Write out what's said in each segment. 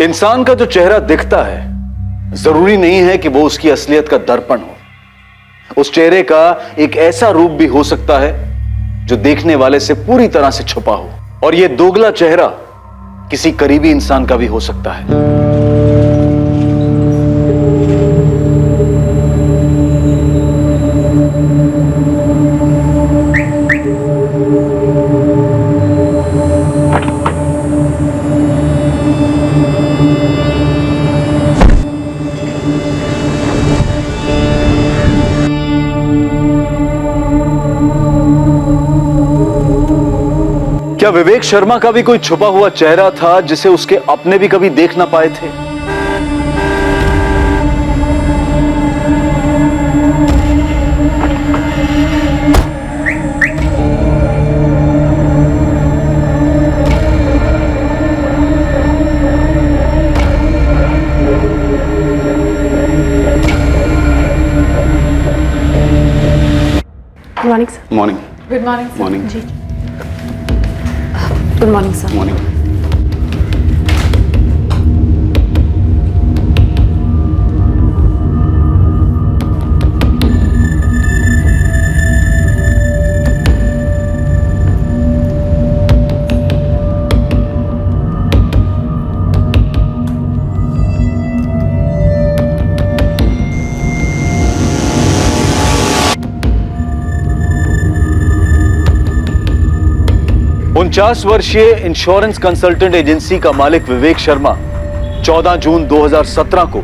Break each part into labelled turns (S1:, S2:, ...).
S1: इंसान का जो चेहरा दिखता है जरूरी नहीं है कि वो उसकी असलियत का दर्पण हो। उस चेहरे का एक ऐसा रूप भी हो सकता है जो देखने वाले से पूरी तरह से छुपा हो, और यह दोगला चेहरा किसी करीबी इंसान का भी हो सकता है। क्या विवेक शर्मा का भी कोई छुपा हुआ चेहरा था जिसे उसके अपने भी कभी देख ना पाए थे?
S2: Good morning sir.
S1: Morning.
S2: Good morning sir.
S1: Morning
S2: ji. Good morning sir.
S1: Morning. उनचास वर्षीय इंश्योरेंस कंसल्टेंट एजेंसी का मालिक विवेक शर्मा 14 जून 2017 को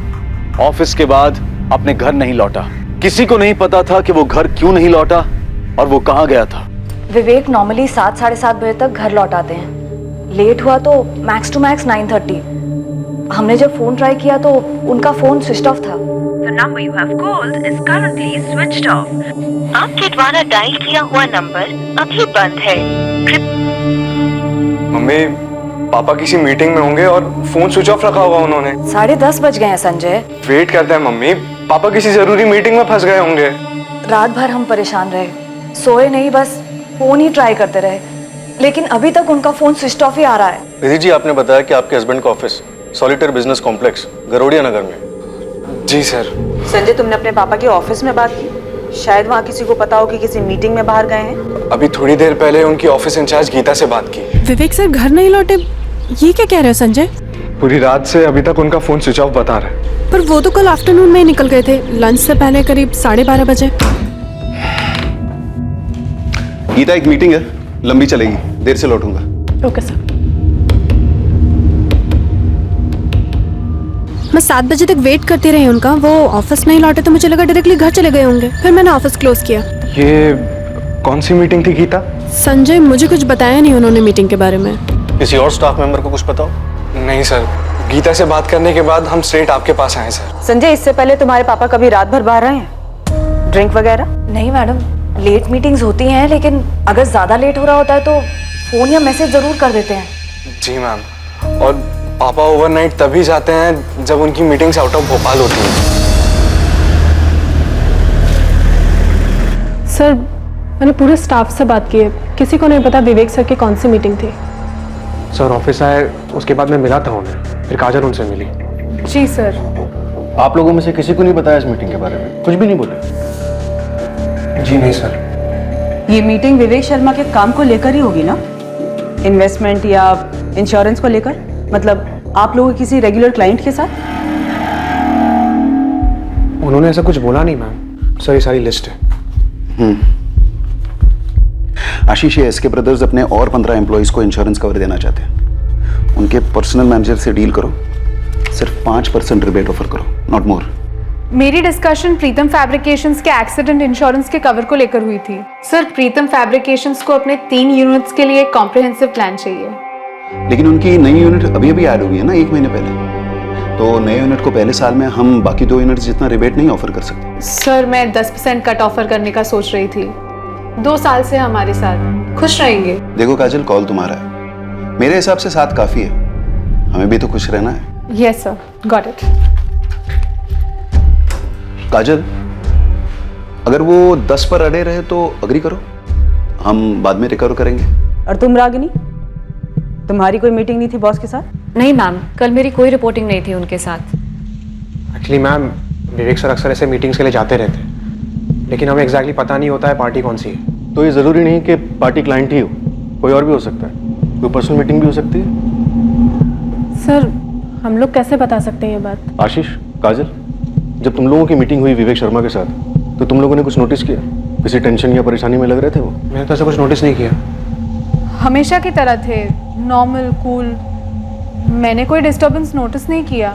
S1: ऑफिस के बाद अपने घर नहीं लौटा। किसी को नहीं पता था कि वो घर क्यों नहीं लौटा और वो कहां गया था।
S3: विवेक नॉर्मली 7 साढ़े 7 बजे तक घर लौट आते हैं। लेट हुआ तो मैक्स टू मैक्स 9:30। हमने जब फोन ट्राई किया तो उनका फोन स्विच ऑफ था।
S4: The number you have called is currently switched off. आपके द्वारा डायल किया हुआ नंबर अभी बंद है।
S5: मम्मी, पापा किसी मीटिंग में होंगे और फोन स्विच ऑफ रखा हुआ उन्होंने।
S3: 10:30 बज गए हैं संजय।
S5: वेट करते हैं मम्मी, पापा किसी जरूरी मीटिंग में फंस गए होंगे।
S3: रात भर हम परेशान रहे, सोए नहीं, बस फोन ही ट्राई करते रहे, लेकिन अभी तक उनका फोन स्विच ऑफ ही आ रहा है।
S6: निधि जी, आपने बताया कि आपके हस्बैंड का ऑफिस सॉलिटेयर बिजनेस कॉम्प्लेक्स गरोड़िया नगर में।
S5: जी सर।
S7: संजय, तुमने अपने पापा के ऑफिस में बात की? शायद वहाँ किसी को पता हो कि किसी मीटिंग में बाहर गए हैं।
S5: अभी थोड़ी देर पहले उनकी ऑफिस इंचार्ज गीता से बात की।
S2: विवेक सर घर नहीं लौटे, ये क्या कह रहे हो संजय?
S5: पूरी रात से अभी तक उनका फोन स्विच ऑफ बता रहा है।
S2: पर वो तो कल आफ्टरनून में ही निकल गए थे, लंच से पहले करीब 12:30 बजे।
S6: गीता, एक मीटिंग है, लंबी चलेगी, देर से लौटूंगा।
S2: Okay sir. मैं 7 बजे तक वेट करती रही उनका, वो ऑफिस नहीं लौटे तो मुझे लगा डायरेक्टली घर चले गए होंगे, फिर मैंने ऑफिस क्लोज किया।
S5: ये कौन सी मीटिंग थी गीता?
S2: संजय, मुझे कुछ बताया नहीं उन्होंने मीटिंग के बारे में।
S6: किसी और स्टाफ मेंबर को कुछ पता हो?
S5: नहीं सर, गीता से बात करने के बाद हम स्ट्रेट आपके पास आए सर।
S7: संजय, इससे पहले तुम्हारे पापा कभी रात भर बाहर रहे हैं? ड्रिंक वगैरह?
S3: नहीं मैडम, लेट मीटिंग्स होती हैं, लेकिन अगर ज्यादा लेट हो रहा होता है तो फोन या मैसेज जरूर कर देते हैं।
S5: जी मैम, और पापा ओवरनाइट तभी जाते हैं जब उनकी मीटिंग्स आउट ऑफ भोपाल होती हैं।
S2: सर, मैंने पूरे स्टाफ से बात की है, किसी को नहीं पता विवेक सर की कौन सी मीटिंग थी।
S8: सर ऑफिस आए, उसके बाद मैं मिला था उन्हें, फिर काजल उनसे मिली।
S2: जी सर।
S6: आप लोगों में से किसी को नहीं बताया इस मीटिंग के बारे में? कुछ भी नहीं बोले?
S8: जी नहीं सर।
S7: ये मीटिंग विवेक शर्मा के काम को लेकर ही होगी ना? इन्वेस्टमेंट या इंश्योरेंस को लेकर? मतलब आप लोगों के किसी रेगुलर क्लाइंट के साथ?
S8: उन्होंने ऐसा कुछ बोला नहीं मैम। सर ये सारी लिस्ट है।
S6: आशीष, ये एसके ब्रदर्स अपने और 15 एम्प्लॉइज को इंश्योरेंस कवर देना चाहते हैं। उनके पर्सनल मैनेजर से डील करो, सिर्फ 5% रिबेट ऑफर करो, नॉट मोर।
S9: मेरी डिस्कशन प्रीतम फैब्रिकेशंस के एक्सीडेंट इंश्योरेंस के कवर को लेकर हुई थी। सर, प्रीतम फैब्रिकेशंस को अपने 3 यूनिट्स के लिए एक कॉम्प्रिहेंसिव प्लान चाहिए।
S6: लेकिन उनकी नई यूनिट अभी अभी ऐड हुई है ना, 1 महीने पहले। तो नए यूनिट को पहले साल में हम बाकी 2 यूनिट्स जितना रिबेट नहीं ऑफर कर सकते।
S9: सर, मैं 10% कट ऑफर करने का सोच रही थी। 2 साल से हमारे साथ खुश रहेंगे।
S6: देखो काजल, कॉल तुम्हारा है, मेरे हिसाब से 7 काफी है, हमें भी तो खुश रहना है।
S9: Yes sir, got it.
S6: Kajal, अगर वो 10 पर अड़े रहे तो अग्री करो, हम बाद में रिकवर करेंगे।
S7: और तुम रागिनी, तुम्हारी कोई मीटिंग नहीं थी बॉस के साथ?
S3: नहीं मैम, कल मेरी कोई रिपोर्टिंग नहीं थी उनके साथ।
S8: एक्चुअली मैम, विवेक सर अक्सर ऐसे मीटिंग्स के लिए जाते रहते हैं, लेकिन हमें एग्जैक्टली पता नहीं होता है पार्टी कौन सी है।
S10: तो ये ज़रूरी नहीं कि पार्टी क्लाइंट ही हो, कोई और भी हो सकता है, कोई पर्सनल मीटिंग भी हो सकती है।
S2: सर हम लोग कैसे बता सकते हैं ये बात?
S10: आशीष, काजल, जब तुम लोगों की मीटिंग हुई विवेक शर्मा के साथ, तो तुम लोगों ने कुछ नोटिस किया? किसी टेंशन या परेशानी में लग रहे थे वो?
S8: मैंने तो ऐसा कुछ नोटिस नहीं किया।
S9: हमेशा की तरह थे, नॉर्मल, कूल। मैंने कोई डिस्टर्बेंस नोटिस नहीं किया।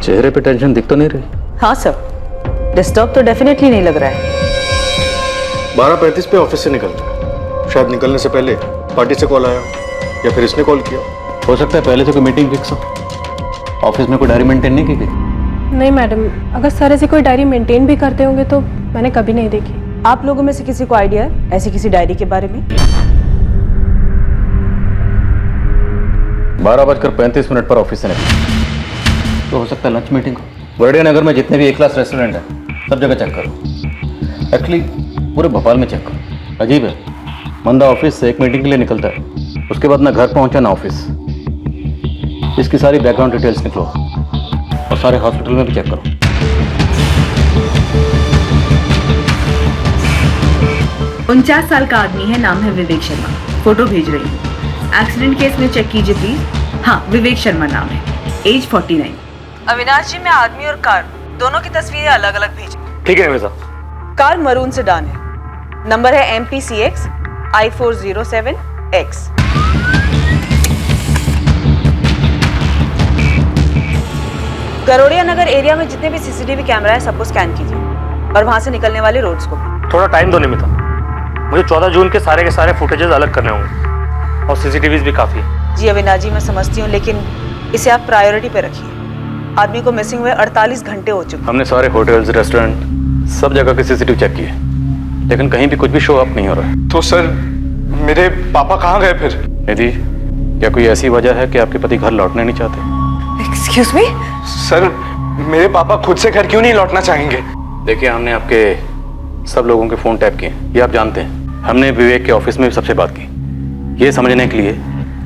S10: चेहरे पे टेंशन दिख तो नहीं रही।
S7: हाँ सर, डिस्टर्ब तो डेफिनेटली नहीं लग रहा है।
S10: 12:35 पे ऑफिस से निकलता है, शायद निकलने से पहले पार्टी से कॉल आया या फिर इसने कॉल किया।
S1: हो सकता है पहले से कोई मीटिंग फिक्स हो, ऑफिस में कोई डायरी मेंटेन नहीं की गई।
S2: नहीं मैडम, अगर सर ऐसी कोई डायरी मेंटेन भी करते होंगे तो मैंने कभी नहीं देखी।
S7: आप लोगों में से किसी को आइडिया है ऐसी किसी डायरी के बारे में?
S1: 12:35 पर ऑफिस से निकला, तो हो सकता है लंच मीटिंग हो। बर्डिया नगर में जितने भी ए क्लास रेस्टोरेंट हैं सब जगह चेक करो, एक्चुअली पूरे भोपाल में चेक करो। अजीब है, बंदा ऑफिस से एक मीटिंग के लिए निकलता है, उसके बाद ना घर पहुंचा ना ऑफिस। इसकी सारी बैकग्राउंड डिटेल्स निकलो और सारे हॉस्पिटल में भी चेक करो।
S11: 49 साल का आदमी है, नाम है विवेक शर्मा। फोटो भेज रही हूँ, एक्सीडेंट केस में चेक कीजिए प्लीज। हाँ, विवेक शर्मा नाम है, एज 49।
S7: अविनाश जी, मैं आदमी और कार दोनों की तस्वीरें अलग अलग भेजी।
S5: ठीक है निमिषा।
S7: कार मरून सेडान है, नंबर है MPCX I407X। गरोड़िया नगर एरिया में जितने भी CCTV कैमरा है सबको स्कैन कीजिए और वहां से निकलने वाले रोड्स को भी।
S5: थोड़ा टाइम दो निमिषा, मुझे 14 जून के सारे फुटेजेस अलग करने होंगे और CCTVs भी काफ़ी है।
S7: जी अविनाश जी, मैं समझती हूँ, लेकिन इसे आप प्रायोरिटी पे रखिए। आदमी को मिसिंग हुए 48 घंटे हो चुके।
S1: हमने सारे होटल्स, रेस्टोरेंट, सब जगह के CCTV चेक किए, लेकिन कहीं भी कुछ भी शो अप नहीं हो रहा है।
S5: तो सर मेरे पापा कहाँ गए फिर?
S1: निधि, क्या कोई ऐसी वजह है कि आपके पति घर लौटना नहीं चाहते?
S3: Excuse me?
S5: सर मेरे पापा खुद से घर क्यों नहीं लौटना चाहेंगे?
S1: देखिए, हमने आपके सब लोगों के फ़ोन टैप किए, ये आप जानते हैं। हमने विवेक के ऑफिस में भी सबसे बात की, ये समझने के लिए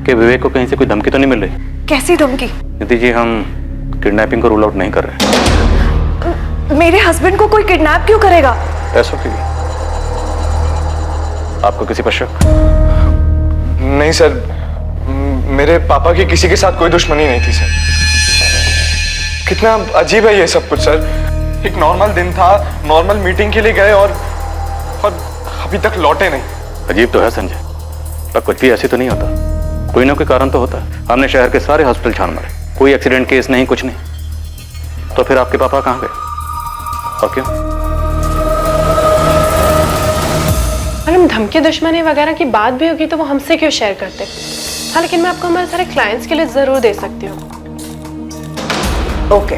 S1: कि विवेक को कहीं से कोई धमकी तो नहीं मिल रही।
S3: कैसी धमकी?
S1: निधि जी, हम किडनैपिंग को रूल आउट नहीं कर रहे।
S3: मेरे हस्बैंड को कोई किडनैप क्यों करेगा?
S1: पैसों के लिए। आपको किसी पर शक?
S5: नहीं सर, मेरे पापा की किसी के साथ कोई दुश्मनी नहीं थी सर। कितना अजीब है ये सब कुछ सर। एक नॉर्मल दिन था, नॉर्मल मीटिंग के लिए गए और अभी तक लौटे नहीं।
S1: अजीब तो है संजय, पर कुछ भी ऐसे तो नहीं होता, कोई ना कोई कारण तो होता है। हमने शहर के सारे हॉस्पिटल छान मारे, कोई एक्सीडेंट केस नहीं, कुछ नहीं। तो फिर आपके पापा कहाँ गए और क्यों?
S2: मैडम, धमकी दुश्मनी वगैरह की बात भी होगी तो वो हमसे क्यों शेयर करते? हाँ, लेकिन मैं आपको हमारे सारे क्लाइंट्स के लिए जरूर दे सकती हूँ।
S7: ओके,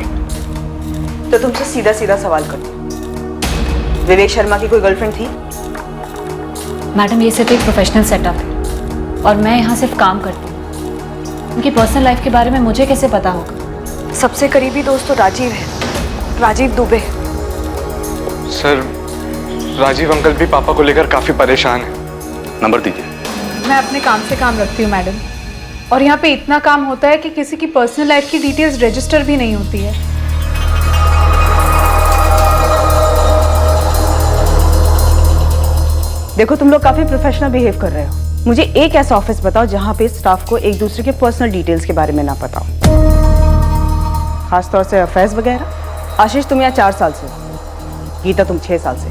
S7: तो तुमसे सीधा सीधा सवाल करती हूँ, विवेक शर्मा की कोई गर्लफ्रेंड थी?
S3: मैडम, ये सिर्फ एक प्रोफेशनल सेटअप है और मैं यहाँ सिर्फ काम करती हूँ। उनकी पर्सनल लाइफ के बारे में मुझे कैसे पता होगा? सबसे करीबी दोस्त तो राजीव है, राजीव दुबे।
S5: सर राजीव अंकल भी पापा को लेकर काफी परेशान है।
S1: नंबर दीजिए।
S9: मैं अपने काम से काम रखती हूँ मैडम, और यहाँ पे इतना काम होता है कि किसी की पर्सनल लाइफ की डिटेल्स रजिस्टर भी नहीं होती है।
S7: देखो, तुम लोग काफी प्रोफेशनल बिहेव कर रहे हो। मुझे एक ऐसा ऑफिस बताओ जहां पे स्टाफ को एक दूसरे के पर्सनल डिटेल्स के बारे में ना पता हो, खासतौर से अफेयर्स वगैरह। आशीष, तुम यहाँ 4 साल से हो, गीता तुम 6 साल से,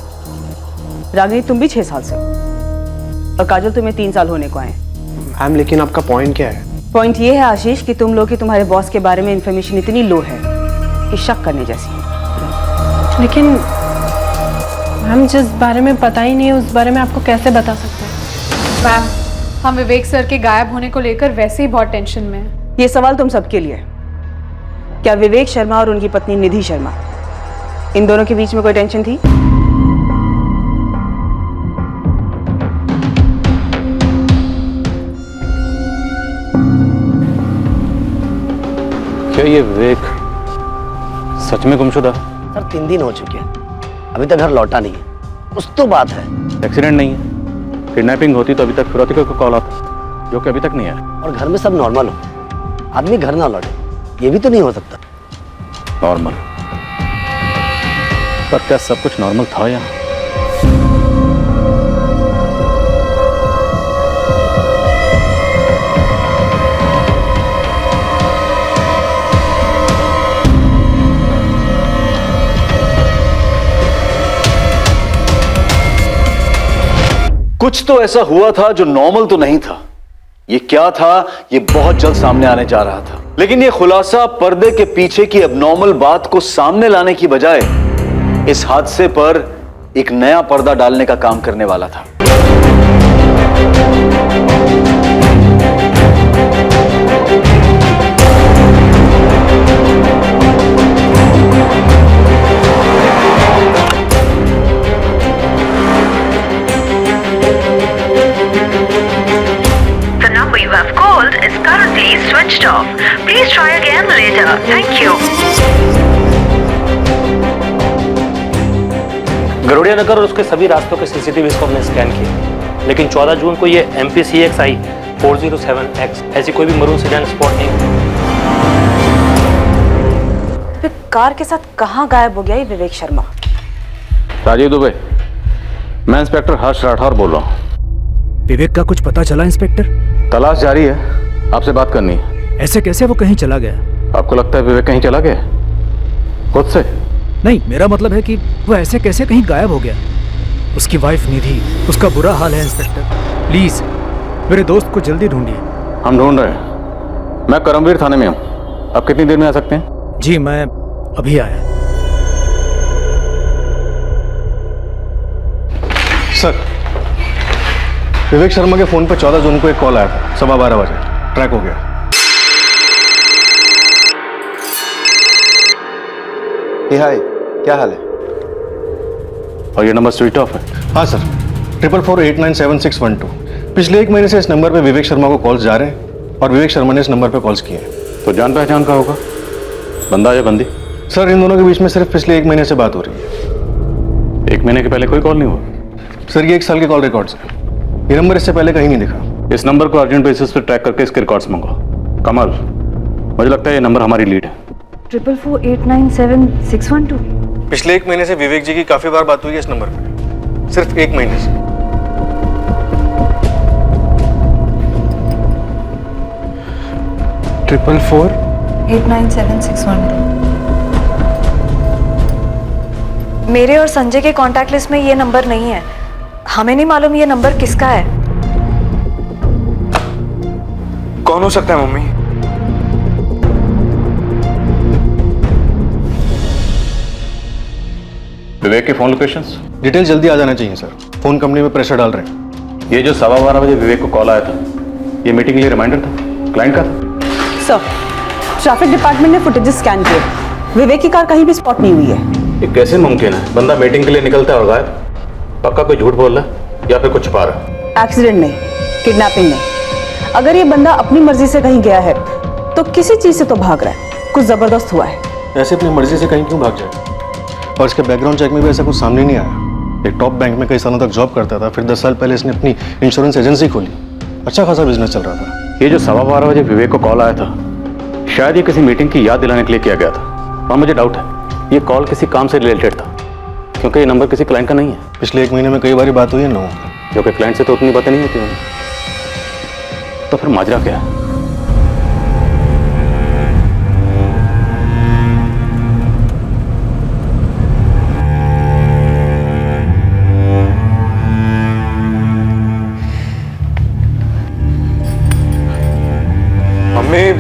S7: रागिनी तुम भी 6 साल से हो, और काजल तुम्हें 3 साल होने को आए।
S8: मैम, लेकिन आपका पॉइंट क्या है?
S7: पॉइंट ये है आशीष कि तुम लोग की तुम्हारे बॉस के बारे में इंफॉर्मेशन इतनी लो है कि शक करने जैसी है।
S2: लेकिन मैम, जिस बारे में पता ही नहीं है उस बारे में आपको कैसे बता सकते हैं?
S9: मैम, हम विवेक सर के गायब होने को लेकर वैसे ही बहुत टेंशन में हैं।
S7: ये सवाल तुम सबके लिए। क्या विवेक शर्मा और उनकी पत्नी निधि शर्मा, इन दोनों के बीच में कोई टेंशन थी?
S1: क्या ये विवेक
S10: सच में गुमशुदा?
S12: सर 3 दिन हो चुके हैं, अभी तक घर लौटा नहीं है। कुछ तो बात है।
S10: एक्सीडेंट नहीं है, किडनैपिंग होती तो अभी तक फिरौती का कॉल आता, जो कि अभी तक नहीं आया।
S12: और घर में सब नॉर्मल हो, आदमी घर ना लौटे, ये भी तो नहीं हो सकता।
S10: नॉर्मल? पर क्या सब कुछ नॉर्मल था यहाँ?
S1: कुछ तो ऐसा हुआ था जो नॉर्मल तो नहीं था। ये क्या था, ये बहुत जल्द सामने आने जा रहा था। लेकिन ये खुलासा पर्दे के पीछे की अबनॉर्मल बात को सामने लाने की बजाय इस हादसे पर एक नया पर्दा डालने का काम करने वाला था।
S4: The number you have called is currently switched off. Please try again later. Thank you.
S13: गरुड़िया नगर और उसके सभी रास्तों के सीसीटीवी को हमने स्कैन किया, लेकिन 14 जून को ये MPCXI 407X ऐसी कोई भी मरून सेडान स्पॉट नहीं हुई।
S7: फिर कार के साथ कहाँ गायब हो गया ये विवेक शर्मा?
S10: राजीव दुबे, मैं इंस्पेक्टर हर्ष राठौर बोल रहा हूँ।
S14: विवेक का कुछ पता चला इंस्पेक्टर?
S10: तलाश जारी है, आपसे बात करनी है।
S14: ऐसे कैसे वो कहीं चला गया?
S10: आपको लगता है विवेक कहीं चला गया खुद से?
S14: नहीं, मेरा मतलब है कि वो ऐसे कैसे कहीं गायब हो गया। उसकी वाइफ निधि, उसका बुरा हाल है इंस्पेक्टर। प्लीज मेरे दोस्त को जल्दी ढूंढिए।
S10: हम ढूंढ रहे हैं। मैं करमवीर थाने में हूँ, आप कितनी देर में आ सकते हैं?
S14: जी मैं अभी आया।
S10: सर, विवेक शर्मा के फोन पर 14 जून को एक कॉल आया था 12:15 बजे, ट्रैक हो गया।
S6: हाय, क्या हाल है?
S10: और ये नंबर स्विच ऑफ है? हाँ सर, 4448976112। पिछले 1 महीने से इस नंबर पे विवेक शर्मा को कॉल्स जा रहे हैं और विवेक शर्मा ने इस नंबर पे कॉल्स किए हैं। तो जान पहचान का होगा, बंदा या बंदी? सर, इन दोनों के बीच में सिर्फ पिछले 1 महीने से बात हो रही है। 1 महीने के पहले कोई कॉल नहीं हुआ? सर, ये 1 साल के कॉल रिकॉर्ड्स हैं। ये नंबर इससे पहले कहीं नहीं दिखा। इस नंबर को अर्जेंट बेसिस पे ट्रैक करके इसके रिकॉर्ड्स मंगाओ। कमल, मुझे लगता है ये नंबर हमारी लीड है।
S3: 4448976112।
S10: पिछले 1 महीने से विवेक जी की काफी बार बात हुई है इस नंबर पे, सिर्फ 1 महीने से।
S3: ट्रिपल 48976112। मेरे और संजय के कांटेक्ट लिस्ट में ये नंबर नहीं है। हमें नहीं मालूम ये नंबर किसका है।
S5: कौन हो सकता है मम्मी?
S10: विवेक के फोन लोकेशंस डिटेल जल्दी आ जाना चाहिए सर। फोन कंपनी में प्रेशर डाल रहे हैं। ये जो 12:15 बजे विवेक को कॉल आया था, ये मीटिंग के लिए रिमाइंडर था, क्लाइंट का था।
S7: सर, ट्रैफिक डिपार्टमेंट ने फुटेजेस स्कैन किए, विवेक की कार कहीं भी स्पॉट नहीं हुई है।
S10: ये कैसे मुमकिन है? बंदा मीटिंग के लिए निकलता है और गायब। पक्का कोई झूठ बोल रहा है या फिर कुछ छुपा रहा है?
S7: एक्सीडेंट नहीं, किडनैपिंग नहीं। अगर ये बंदा अपनी मर्जी से कहीं गया है तो किसी चीज से तो भाग रहा है, कुछ जबरदस्त हुआ है।
S10: ऐसे अपनी मर्जी से कहीं क्यों भाग जाए? और इसके बैकग्राउंड चेक में भी ऐसा कुछ सामने नहीं आया। एक टॉप बैंक में कई सालों तक जॉब करता था, फिर 10 साल पहले इसने अपनी इंश्योरेंस एजेंसी खोली। अच्छा खासा बिजनेस चल रहा था। ये जो 12:15 बजे विवेक को कॉल आया था, शायद ये किसी मीटिंग की याद दिलाने के लिए किया गया था। और मुझे डाउट है ये कॉल किसी काम से रिलेटेड था, क्योंकि ये नंबर किसी क्लाइंट का नहीं है। पिछले 1 महीने में कई बार बात हुई है, जो कि क्लाइंट से तो उतनी बातें नहीं होती हैं। तो फिर माजरा क्या है?
S5: मम्मी,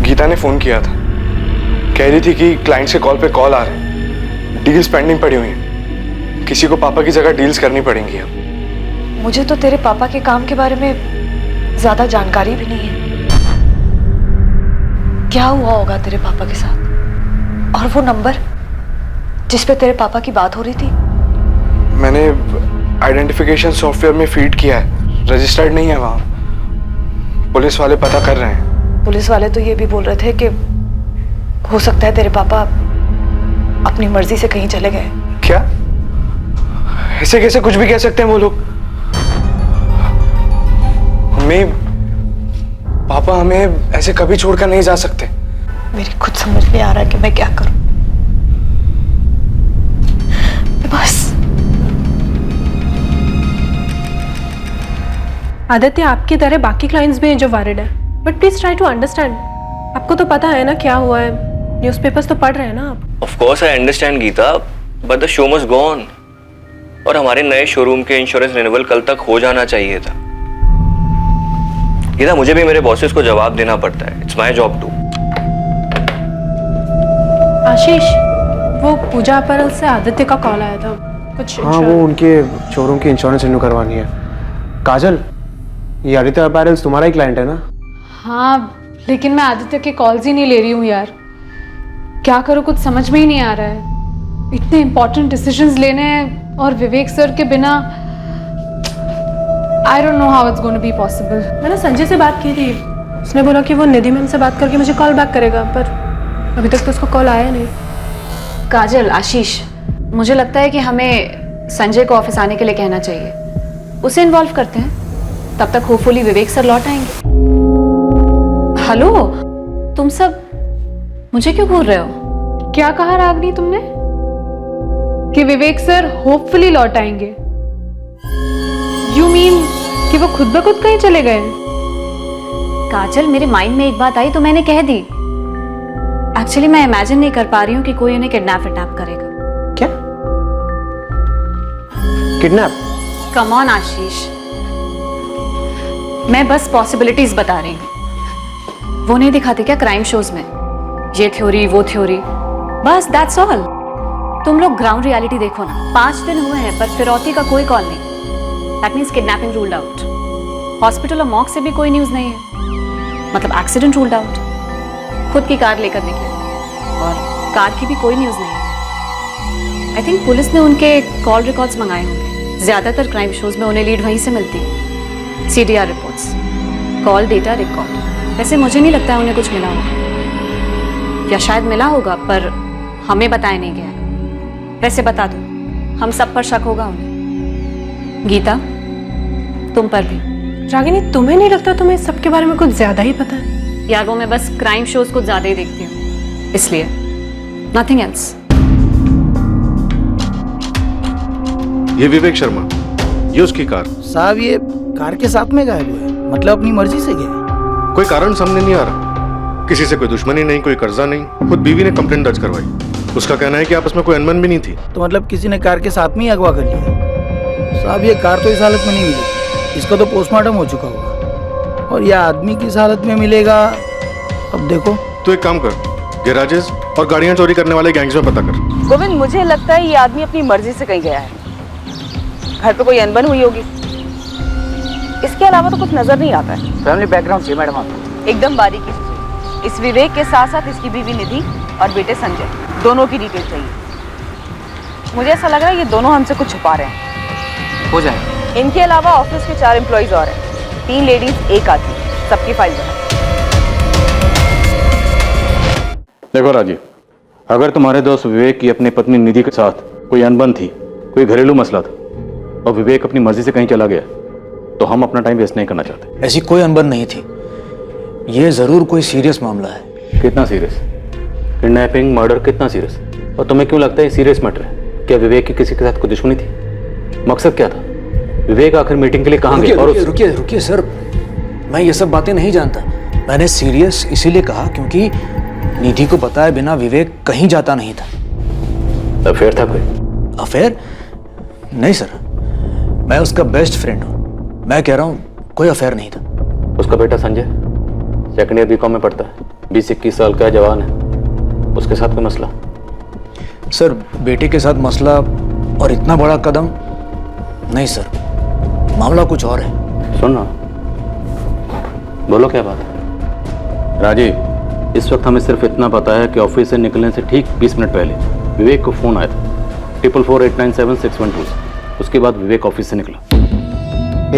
S5: गीता ने फोन किया था, कह रही थी कि क्लाइंट से कॉल पे कॉल आ रहे हैं, डील्स पेंडिंग पड़ी हुई हैं, किसी को पापा की जगह डील्स करनी पड़ेंगी अब।
S3: मुझे तो तेरे पापा के काम के बारे में ज्यादा जानकारी भी नहीं है। क्या हुआ होगा तेरे पापा के साथ? और वो नंबर जिस पे तेरे पापा की बात हो रही थी?
S5: मैंने आइडेंटिफिकेशन सॉफ्टवेयर में फीड किया है, रजिस्टर्ड नहीं है वहाँ। पुलिस वाले पता कर रहे हैं।
S3: पुलिस वाले तो ये भी बोल रहे थे कि हो सकता है तेरे पापा अपनी मर्जी से कहीं चले गए।
S5: क्या? ऐसे कैसे कुछ भी कह सकते हैं वो लोग? मम्मी, पापा हमें ऐसे कभी छोड़कर नहीं जा सकते।
S3: मेरी खुद समझ नहीं आ रहा कि मैं क्या करूं। बस
S2: आदित्य, आपकी तरह बाकी क्लाइंट्स भी हैं जो वरिड है, but please try to understand. आपको तो पता है ना क्या हुआ है, न्यूज़पेपर्स तो पढ़ रहे हैं ना आप।
S15: Of course I understand Geeta, but the show must go on. और हमारे नए शोरूम के इंश्योरेंस रिन्यूअल कल तक हो जाना चाहिए था। गीता, मुझे भी मेरे बॉसेस को जवाब देना पड़ता है। It's my job too.
S2: Ashish, वो पूजा अपैरल से आदित्य का कॉल आया था कुछ।
S8: हाँ, वो उनके शोरूम की इंश्योरेंस रिन्यू करवानी है। काजल, ये आदित्य अपैरल्स तुम्हारा ही क्लाइंट है ना?
S9: हाँ, लेकिन मैं आदित्य के कॉल्स ही नहीं ले रही हूँ यार। क्या करूँ, कुछ समझ में ही नहीं आ रहा है। इतने इंपॉर्टेंट डिसीजंस लेने हैं और विवेक सर के बिना I don't know how it's going to be possible.
S2: मैंने संजय से बात की थी, उसने बोला कि वो निधि मैम से बात करके मुझे कॉल बैक करेगा, पर अभी तक तो उसको कॉल आया नहीं।
S3: काजल, आशीष, मुझे लगता है कि हमें संजय को ऑफिस आने के लिए कहना चाहिए। उसे इन्वॉल्व करते हैं, तब तक होपफुली विवेक सर लौट आएंगे। हेलो, तुम सब मुझे क्यों घूर रहे हो?
S9: क्या कहा रागनी तुमने? कि विवेक सर होपफुली लौट आएंगे? यू मीन कि वो खुद ब खुद कहीं चले गए?
S3: काजल, मेरे माइंड में एक बात आई तो मैंने कह दी। एक्चुअली मैं इमेजिन नहीं कर पा रही हूँ कि कोई उन्हें किडनैप करेगा।
S8: क्या? किडनैप?
S3: कम ऑन आशीष, मैं बस पॉसिबिलिटीज बता रही हूँ। वो नहीं दिखाते क्या क्राइम शोज में, ये थ्योरी वो थ्योरी, बस दैट्स ऑल। तुम लोग ग्राउंड रियलिटी देखो ना। 5 दिन हुए हैं पर फिरौती का कोई कॉल नहीं। That means kidnapping ruled out. Hospital और मॉर्ग से भी कोई न्यूज नहीं है, मतलब एक्सीडेंट रूल्ड आउट। खुद की कार लेकर निकले और कार की भी कोई न्यूज नहीं है। आई थिंक पुलिस ने उनके कॉल रिकॉर्ड्स मंगाए होंगे। ज्यादातर क्राइम शोज में उन्हें लीड वहीं से मिलती है। CDR reports, call data record. वैसे मुझे नहीं लगता है उन्हें कुछ मिला होगा, या शायद मिला होगा पर हमें बताया नहीं गया। वैसे बता दो, हम सब पर शक होगा उन्हें। गीता, तुम पर भी।
S2: रागिनी, तुम्हें नहीं लगता तुम्हें सबके बारे में कुछ ज्यादा ही पता है?
S3: यार, वो मैं बस क्राइम शोज कुछ ज्यादा ही देखती हूँ, इसलिए, नथिंग एल्स।
S10: ये विवेक शर्मा, ये उसकी कार।
S16: साहब, ये कार के साथ में गायब हुए, मतलब अपनी मर्जी से गए?
S10: कोई कारण सामने नहीं आ रहा। किसी से कोई दुश्मनी नहीं, कोई कर्जा नहीं। खुद बीवी ने कंप्लेंट दर्ज करवाई। उसका कहना है कि आपस में कोई अनबन भी नहीं थी।
S16: तो मतलब किसी ने कार के साथ में ही अगवा कर लिया? साहब, ये कार तो इस हालत में नहीं मिली, इसका तो पोस्टमार्टम हो चुका होगा, और यह आदमी किस हालत में मिलेगा अब देखो।
S10: तो एक काम कर, गैराजेस और गाड़ियां चोरी करने वाले गैंग्स में पता कर।
S7: गोविंद, मुझे लगता है ये आदमी अपनी मर्जी से कहीं गया है। घर पे कोई अनबन हुई होगी, इसके अलावा तो कुछ नजर नहीं आता है।
S12: फैमिली बैकग्राउंड चाहिए मैडम आपको?
S7: एकदम बारीकी से। इस विवेक के साथ साथ इसकी बीवी निधि और बेटे संजय, दोनों की डिटेल चाहिए। मुझे ऐसा लग रहा है ये दोनों हमसे कुछ छुपा रहे हैं।
S12: हो जाए।
S7: इनके अलावा ऑफिस के 4 एम्प्लॉइज और हैं, 3 लेडीज 1 आदमी, सबकी फाइल बना।
S10: देखो राजीव, अगर तुम्हारे दोस्त विवेक की अपनी पत्नी निधि के साथ कोई अनबन थी, कोई घरेलू मसला था, और विवेक अपनी मर्जी से कहीं चला गया, तो हम अपना टाइम वेस्ट नहीं करना चाहते।
S14: ऐसी कोई अनबन नहीं थी। ये जरूर कोई सीरियस मामला है।
S10: कितना सीरियस? किडनैपिंग, मर्डर, कितना सीरियस? और तुम्हें क्यों लगता है ये सीरियस मैटर है? क्या विवेक की किसी के साथ कोई दुश्मनी थी? मकसद क्या था? विवेक आखिर मीटिंग के लिए कहाँ गया?
S14: रुकिए सर, मैं ये सब बातें नहीं जानता। मैंने सीरियस इसीलिए कहा क्योंकि निधि को बताए बिना विवेक कहीं जाता नहीं था।
S10: अफेयर था कोई?
S14: अफेयर? नहीं सर, मैं उसका बेस्ट फ्रेंड हूँ। मैं कह रहा हूँ कोई अफेयर नहीं था।
S10: उसका बेटा संजय 2nd ईयर B.Com में पढ़ता है, 20-21 साल का जवान है, उसके साथ कोई मसला?
S14: सर, बेटे के साथ मसला और इतना बड़ा कदम? नहीं सर, मामला कुछ और है।
S10: सुन ना, बोलो क्या बात है? राजीव, इस वक्त हमें सिर्फ इतना पता है कि ऑफिस से निकलने से ठीक 20 मिनट पहले विवेक को फोन आया था 4448976112 से। उसके बाद विवेक ऑफिस से निकला।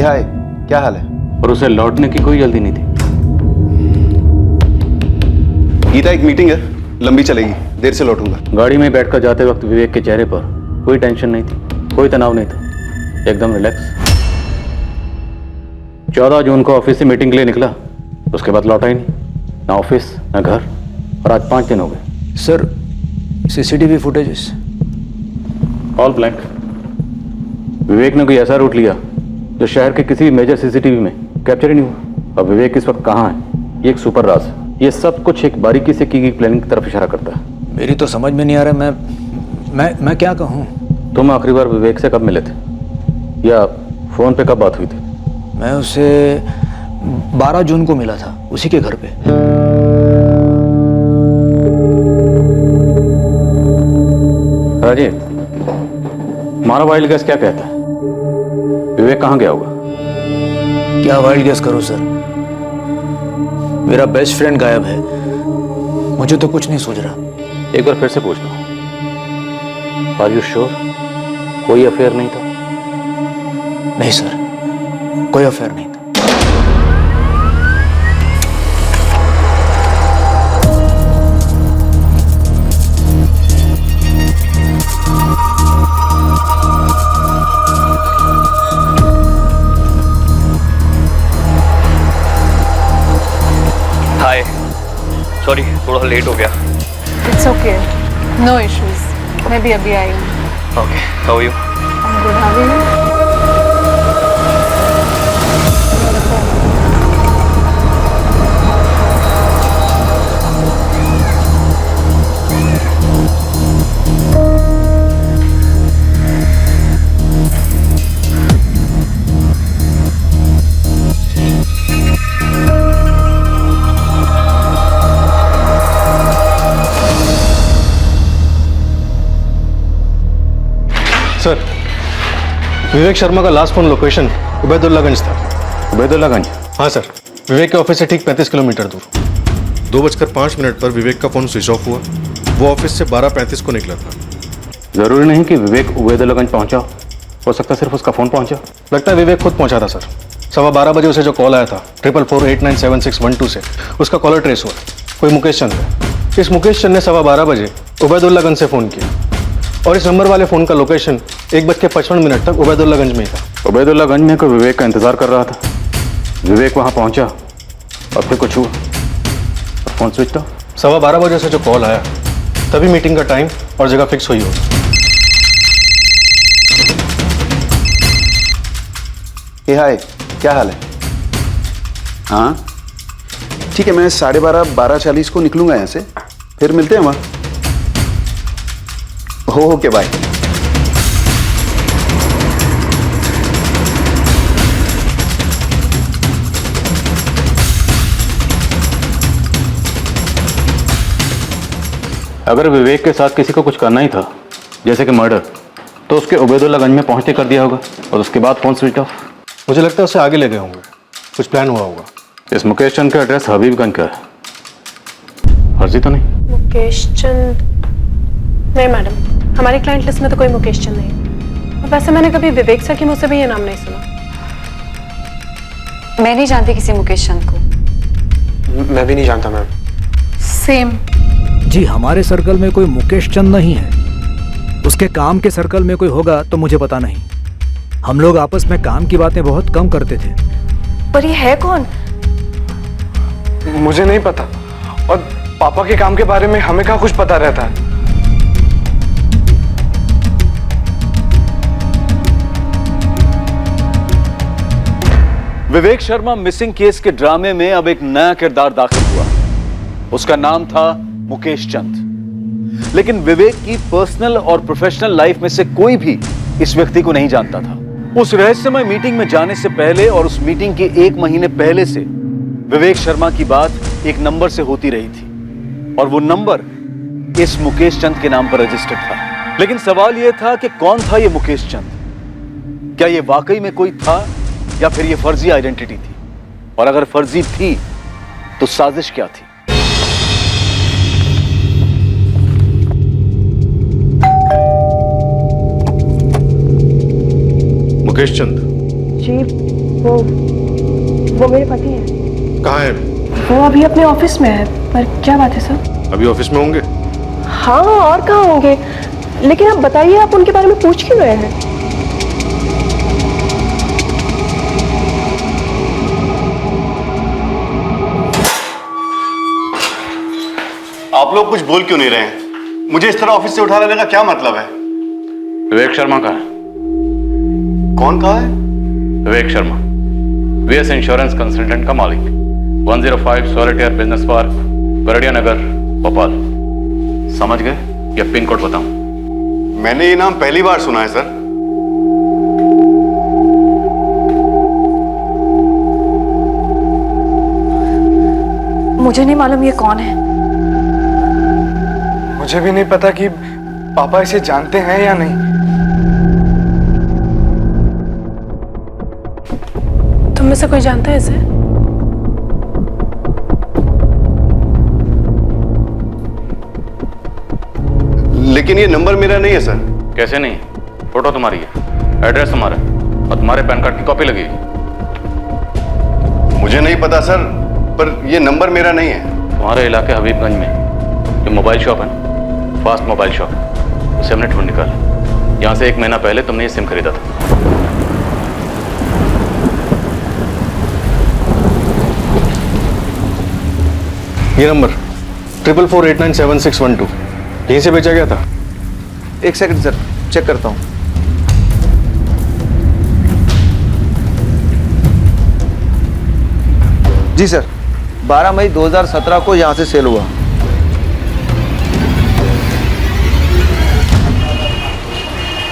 S6: हाय, क्या हाल है?
S10: और उसे लौटने की कोई जल्दी नहीं थी।
S6: गीता, एक मीटिंग है, लंबी चलेगी, देर से लौटूंगा।
S14: गाड़ी में बैठकर जाते वक्त विवेक के चेहरे पर कोई टेंशन नहीं थी, कोई तनाव नहीं था, एकदम रिलैक्स। 14 जून को ऑफिस से मीटिंग के लिए निकला, उसके बाद लौटा ही नहीं, ना ऑफिस ना घर, और आज 5 दिन हो गए। Sir CCTV footages all blank. Vivek ने कोई ऐसा रूट लिया जो शहर के किसी भी मेजर सीसीटीवी में कैप्चर ही नहीं हुआ। और विवेक इस वक्त कहाँ है, ये एक सुपर राज है। ये सब कुछ एक बारीकी से की गई प्लानिंग की तरफ इशारा करता है। मेरी तो समझ में नहीं आ रहा, मैं क्या कहूँ। तुम आखिरी बार विवेक से कब मिले थे, या फोन पे कब बात हुई थी?
S17: मैं उसे 12 जून को मिला था, उसी के घर पे।
S14: राजीव, हमारा वाइल्ड गैस क्या कहता है, विवेक कहाँ गया होगा?
S17: क्या वाइल्ड गेस करो सर, मेरा बेस्ट फ्रेंड गायब है, मुझे तो कुछ नहीं सूझ रहा।
S14: एक बार फिर से पूछ लो, आर यू श्योर कोई अफेयर नहीं था?
S17: नहीं सर, कोई अफेयर नहीं था।
S15: हाय, सॉरी थोड़ा लेट हो गया।
S9: इट्स ओके, नो इश्यूज, मैं भी अभी आई हूँ।
S15: Okay, how are you?
S9: I'm good, how are you?
S10: Sir, Vivek Sharma का लास्ट फोन लोकेशन उबैदुल्लागंज था।
S14: उबैदुल्लागंज?
S10: हाँ सर, विवेक के ऑफिस से ठीक 35 किलोमीटर दूर। 2:05 पर विवेक का फोन स्विच ऑफ हुआ। वो ऑफिस से 12:35 को निकला था।
S14: जरूरी नहीं कि विवेक उबैदुल्लागंज पहुंचा हो सकता है सिर्फ उसका फोन पहुंचा।
S10: लगता है विवेक खुद पहुंचा था सर। 12:15 बजे उसे जो कॉल आया था 444897612 से, उसका कॉलर ट्रेस हुआ, कोई मुकेश चंद है। इस मुकेश चंद ने 12:15 बजे उबैदुल्लागंज से फ़ोन किया और इस नंबर वाले फ़ोन का लोकेशन 1:55 तक उबैदुल्लागंज में ही था।
S14: उबैदुल्लागंज में कोई विवेक का इंतजार कर रहा था। विवेक वहां पहुंचा और फिर कुछ हुआ, फोन स्विच ऑफ।
S10: 12:15 बजे से जो कॉल आया तभी मीटिंग का टाइम और जगह फिक्स हुई होगी।
S6: हाय, क्या हाल है? हाँ ठीक है, मैं 12:30 12:40 को निकलूंगा यहाँ से, फिर मिलते हैं वहाँ। Okay bye.
S14: अगर विवेक के साथ किसी को कुछ करना ही था, जैसे कि मर्डर, तो उसके उबैदुल्लागंज में पहुंचते कर दिया होगा और उसके बाद फोन स्विच ऑफ।
S10: मुझे लगता है उससे आगे ले गए होंगे, कुछ प्लान हुआ होगा।
S14: इस मुकेश चंद का एड्रेस हबीबगंज का है, फर्जी तो नहीं?
S2: मुकेश चंद? नहीं मैडम, हमारी क्लाइंट लिस्ट में तो कोई मुकेश चंद नहीं। और वैसे मैंने कभी विवेक सर के मुंह से भी ये नाम नहीं सुना।
S3: मैं नहीं जानती किसी मुकेश चंद को।
S8: मैं भी नहीं जानता मैम।
S9: सेम।
S16: जी, हमारे सर्कल में कोई मुकेश चंद नहीं है। उसके काम के सर्कल में कोई होगा तो मुझे पता नहीं। हम लोग आपस में काम की बातें बहुत कम करते थे।
S3: पर ये है कौन?
S5: मुझे नहीं पता, और पापा के काम के बारे में हमें क्या कुछ पता रहता है।
S1: विवेक शर्मा मिसिंग केस के ड्रामे में अब एक नया किरदार दाखिल हुआ। उसका नाम था मुकेश चंद। लेकिन विवेक की पर्सनल और प्रोफेशनल लाइफ में से कोई भी इस व्यक्ति को नहीं जानता था। उस रहस्यमय मीटिंग में जाने से पहले और उस मीटिंग के 1 महीने पहले से विवेक शर्मा की बात एक नंबर से होती रही थी, और वो नंबर इस मुकेश चंद के नाम पर रजिस्टर्ड था। लेकिन सवाल यह था कि कौन था ये मुकेश चंद? क्या ये वाकई में कोई था या फिर ये फर्जी आइडेंटिटी थी? और अगर फर्जी थी तो साजिश क्या थी?
S10: मुकेश चंद
S2: जी, वो मेरे पति हैं।
S10: कहाँ है?
S2: वो अभी अपने ऑफिस में है। पर क्या बात है सर?
S10: अभी ऑफिस में होंगे?
S2: हाँ, और कहाँ होंगे? लेकिन आप बताइए, आप उनके बारे में पूछ क्यों रहे हैं?
S6: आप लोग कुछ बोल क्यों नहीं रहे हैं? मुझे इस तरह ऑफिस से उठा लेने का क्या मतलब है?
S14: विवेक शर्मा कहाँ है?
S6: कौन कहा है?
S14: Vivek Sharma, VS insurance consultant का मालिक, 105 सॉलिटेयर बिजनेस पार्क, बरड़िया नगर, भोपाल। समझ गए या पिन कोड बताऊं?
S6: मैंने ये नाम पहली बार सुना है सर।
S3: मुझे नहीं मालूम ये कौन है।
S5: मुझे भी नहीं पता कि पापा इसे जानते हैं या नहीं।
S2: तुम में से कोई जानता है इसे?
S6: लेकिन ये नंबर मेरा नहीं है सर।
S14: कैसे नहीं? फोटो तुम्हारी है, एड्रेस तुम्हारा है और तुम्हारे पैन कार्ड की कॉपी लगी है।
S6: मुझे नहीं पता सर, पर ये नंबर मेरा नहीं है।
S14: तुम्हारे इलाके हबीबगंज में जो मोबाइल शॉप है ना, फास्ट मोबाइल शॉप, उसे हमने ढूंढ निकाला। यहाँ से 1 महीना पहले तुमने ये सिम खरीदा था।
S10: ये नंबर 4448976112 यहीं से बेचा गया था।
S17: एक सेकंड सर, चेक करता हूँ। जी सर, 12 मई 2017 को यहाँ से सेल हुआ।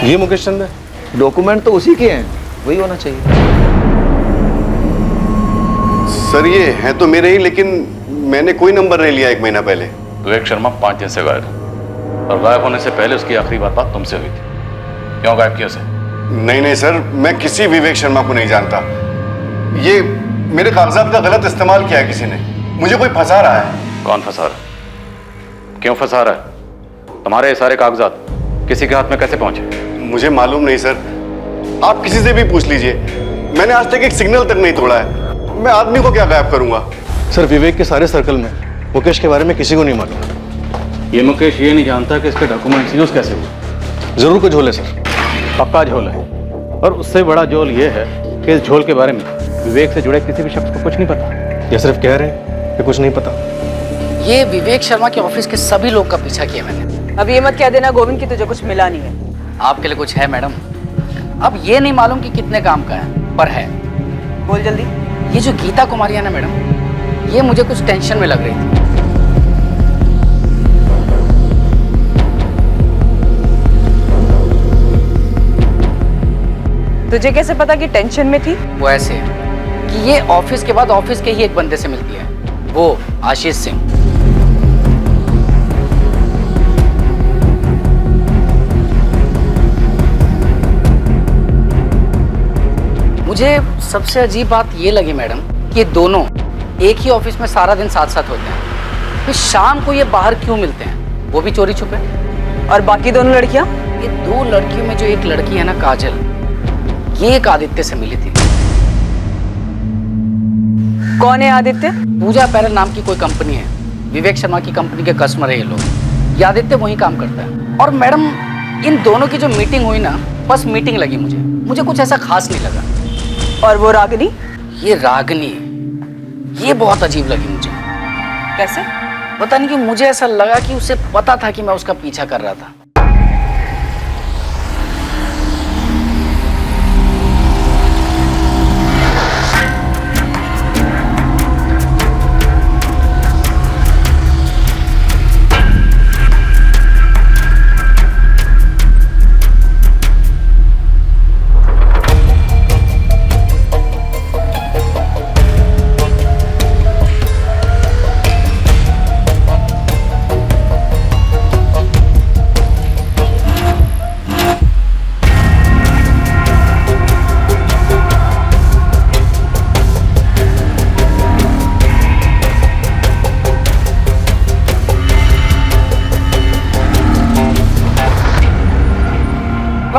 S10: ये मुकेश चंद है?
S17: डॉक्यूमेंट तो उसी के हैं, वही होना चाहिए।
S6: सर ये है तो मेरे ही, लेकिन मैंने कोई नंबर नहीं लिया 1 महीना पहले।
S14: विवेक शर्मा 5 दिन से गायब है और गायब होने से पहले उसकी आखिरी बात तुमसे हुई थी। क्यों गायब किया उसे?
S6: नहीं नहीं सर, मैं किसी विवेक शर्मा को नहीं जानता। ये मेरे कागजात का गलत इस्तेमाल किया है किसी ने। मुझे कोई फंसा रहा है।
S14: कौन फंसा रहा है? क्यों फंसा रहा है? तुम्हारे ये सारे कागजात किसी के हाथ में कैसे पहुंचे?
S6: मुझे मालूम नहीं सर, आप किसी से भी पूछ लीजिए। मैंने आज तक एक सिग्नल तक नहीं तोड़ा है। मैं आदमी को क्या गायब करूंगा?
S10: सर विवेक के सारे सर्कल में मुकेश के बारे में किसी को नहीं मालूम।
S14: ये मुकेश ये नहीं जानता कि इसके डॉक्यूमेंट्स यूज कैसे हुए।
S10: जरूर कोई झोल है सर।
S14: पक्का झोल है, और उससे बड़ा झोल ये है कि इस झोल के बारे में विवेक से जुड़े किसी भी शख्स को कुछ नहीं पता।
S10: या सिर्फ कह रहे हैं कि कुछ नहीं पता।
S12: ये विवेक शर्मा के ऑफिस के सभी लोग का पीछा किया मैंने।
S7: अब ये मत कह देना गोविंद की तुझे कुछ मिला नहीं है।
S12: आपके लिए कुछ है मैडम? अब ये नहीं मालूम कि कितने काम का है, पर है।
S7: बोल जल्दी।
S12: ये जो गीता कुमारी है ना मैडम, ये मुझे कुछ टेंशन में लग रही थी।
S7: तुझे कैसे पता कि टेंशन में थी?
S12: वो ऐसे कि ये ऑफिस के बाद ऑफिस के ही एक बंदे से मिलती है, वो आशीष सिंह। मुझे सबसे अजीब बात ये लगी मैडम कि ये दोनों एक ही ऑफिस में सारा दिन साथ साथ होते हैं, फिर शाम को ये बाहर क्यों मिलते हैं, वो भी चोरी छुपे?
S7: और बाकी दोनों लड़कियां?
S12: ये 2 लड़कियों में जो एक लड़की है ना काजल, ये एक आदित्य से मिली थी।
S7: कौन है आदित्य?
S12: पूजा पैरल नाम की कोई कंपनी है, विवेक शर्मा की कंपनी के कस्टमर है ये लोग। ये आदित्य वही काम करता है। और मैडम इन दोनों की जो मीटिंग हुई ना, बस मीटिंग लगी मुझे कुछ ऐसा खास नहीं लगा।
S7: और वो रागिनी?
S12: ये रागिनी, ये बहुत अजीब लगी मुझे।
S7: कैसे?
S12: पता नहीं क्यों मुझे ऐसा लगा कि उसे पता था कि मैं उसका पीछा कर रहा था।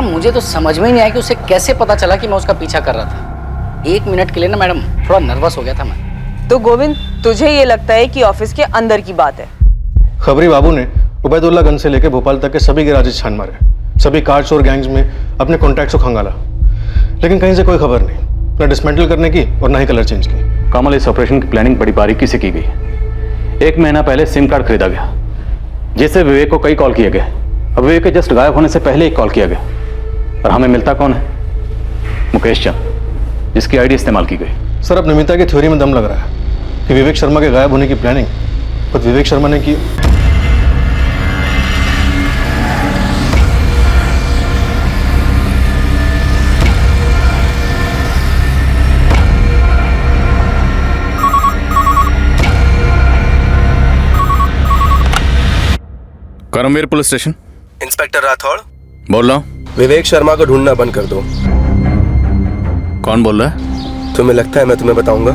S12: मुझे तो समझ में ही नहीं आया कि उसे कैसे पता चला कि मैं उसका पीछा कर रहा था। 1 मिनट के लिए ना मैडम थोड़ा नर्वस हो गया था मैं।
S7: तो गोविंद तुझे ये लगता है कि ऑफिस के अंदर की बात है?
S10: खबरी बाबू ने उबैदुल्लागंज से लेकर भोपाल तक के सभी गैराजेस छान मारे, सभी कार चोर गैंग्स में अपने कॉन्टैक्ट्स को खंगाला, लेकिन कहीं से कोई खबर नहीं, ना डिसमेंटल करने की और ना ही कलर चेंज की।
S14: कमल, इस ऑपरेशन की प्लानिंग बड़ी बारीकी से की गई। 1 महीना पहले सिम कार्ड खरीदा गया, जिससे विवेक को कई कॉल किए गए। अब विवेक के जस्ट गायब होने से पहले एक कॉल किया गया, और हमें मिलता कौन है? मुकेश चंद, जिसकी आईडी इस्तेमाल की गई।
S10: सर, अब नमिता की थ्योरी में दम लग रहा है कि विवेक शर्मा के गायब होने की प्लानिंग खुद विवेक शर्मा ने की।
S18: Karamveer police station.
S19: Inspector Rathore
S18: बोल रहा हूँ।
S19: विवेक शर्मा को ढूंढना बंद कर दो।
S18: कौन बोल रहा है?
S19: तुम्हें लगता है मैं तुम्हें बताऊंगा?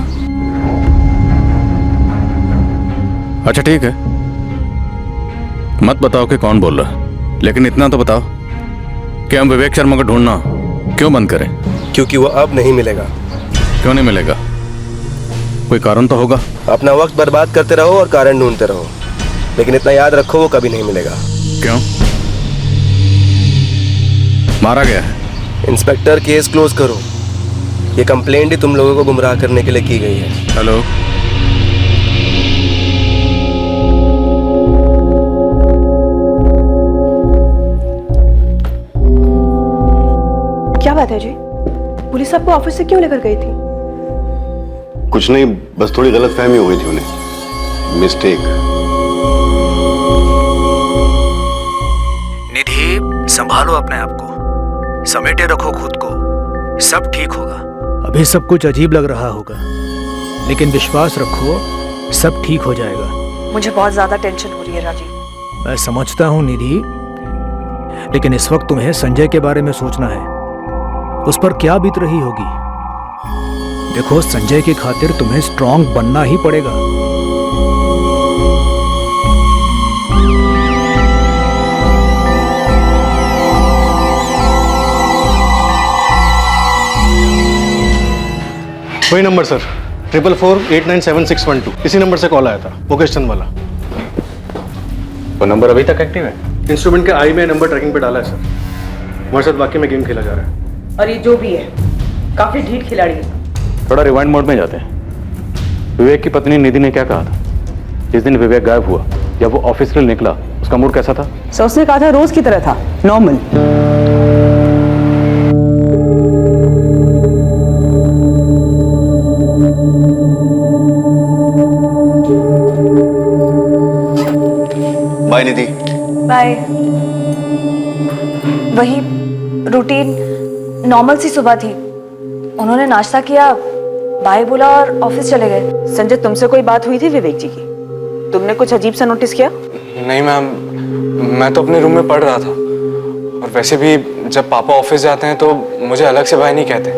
S18: अच्छा ठीक है, मत बताओ कि कौन बोल रहा है, लेकिन इतना तो बताओ कि हम विवेक शर्मा को ढूंढना क्यों बंद करें?
S19: क्योंकि वो अब नहीं मिलेगा।
S18: क्यों नहीं मिलेगा? कोई कारण तो होगा।
S19: अपना वक्त बर्बाद करते रहो और कारण ढूंढते रहो, लेकिन इतना याद रखो वो कभी नहीं मिलेगा।
S18: क्यों? मारा गया है?
S19: इंस्पेक्टर, केस क्लोज करो। ये कंप्लेंट ही तुम लोगों को गुमराह करने के लिए की गई है।
S18: हेलो,
S20: क्या बात है जी? पुलिस आपको ऑफिस से क्यों लेकर गई थी?
S6: कुछ नहीं, बस थोड़ी गलतफहमी हो गई थी उन्हें, मिस्टेक।
S17: निधि, संभालो अपने आप को, समेटे रखो खुद को, सब ठीक होगा।
S16: अभी सब कुछ अजीब लग रहा होगा, लेकिन विश्वास रखो, सब ठीक हो जाएगा।
S20: मुझे बहुत ज्यादा टेंशन हो रही है राजीव।
S16: मैं समझता हूँ निधि, लेकिन इस वक्त तुम्हें संजय के बारे में सोचना है। उस पर क्या बीत रही होगी। देखो, संजय की खातिर तुम्हें स्ट्रांग बनना ही पड़ेगा।
S10: वही नंबर सर, 444897612, इसी नंबर से कॉल आया था, मुकेश चंद वाला।
S14: वो नंबर अभी तक एक्टिव है?
S10: इंस्ट्रूमेंट के आई में नंबर ट्रैकिंग पे डाला है सर। हमारे साथ वाकई में गेम खेला जा रहा है।
S7: और ये जो भी है, काफी ढीठ खिलाड़ी है।
S14: थोड़ा रिवाइंड मोड में जाते हैं। विवेक की पत्नी निधि ने क्या कहा था जिस दिन विवेक गायब हुआ? जब वो ऑफिस से निकला, उसका मूड कैसा था?
S7: सो उसने कहा था रोज की तरह था, नॉर्मल।
S6: बाय निधि।
S20: बाय। वही रूटीन नॉर्मल सी सुबह थी। उन्होंने नाश्ता किया, बाय बोला और ऑफिस चले गए।
S7: संजय, तुमसे कोई बात हुई थी विवेक जी की? तुमने कुछ अजीब सा नोटिस किया?
S5: नहीं मैम, मैं तो अपने रूम में पढ़ रहा था, और वैसे भी जब पापा ऑफिस जाते हैं तो मुझे अलग से बाय नहीं कहते।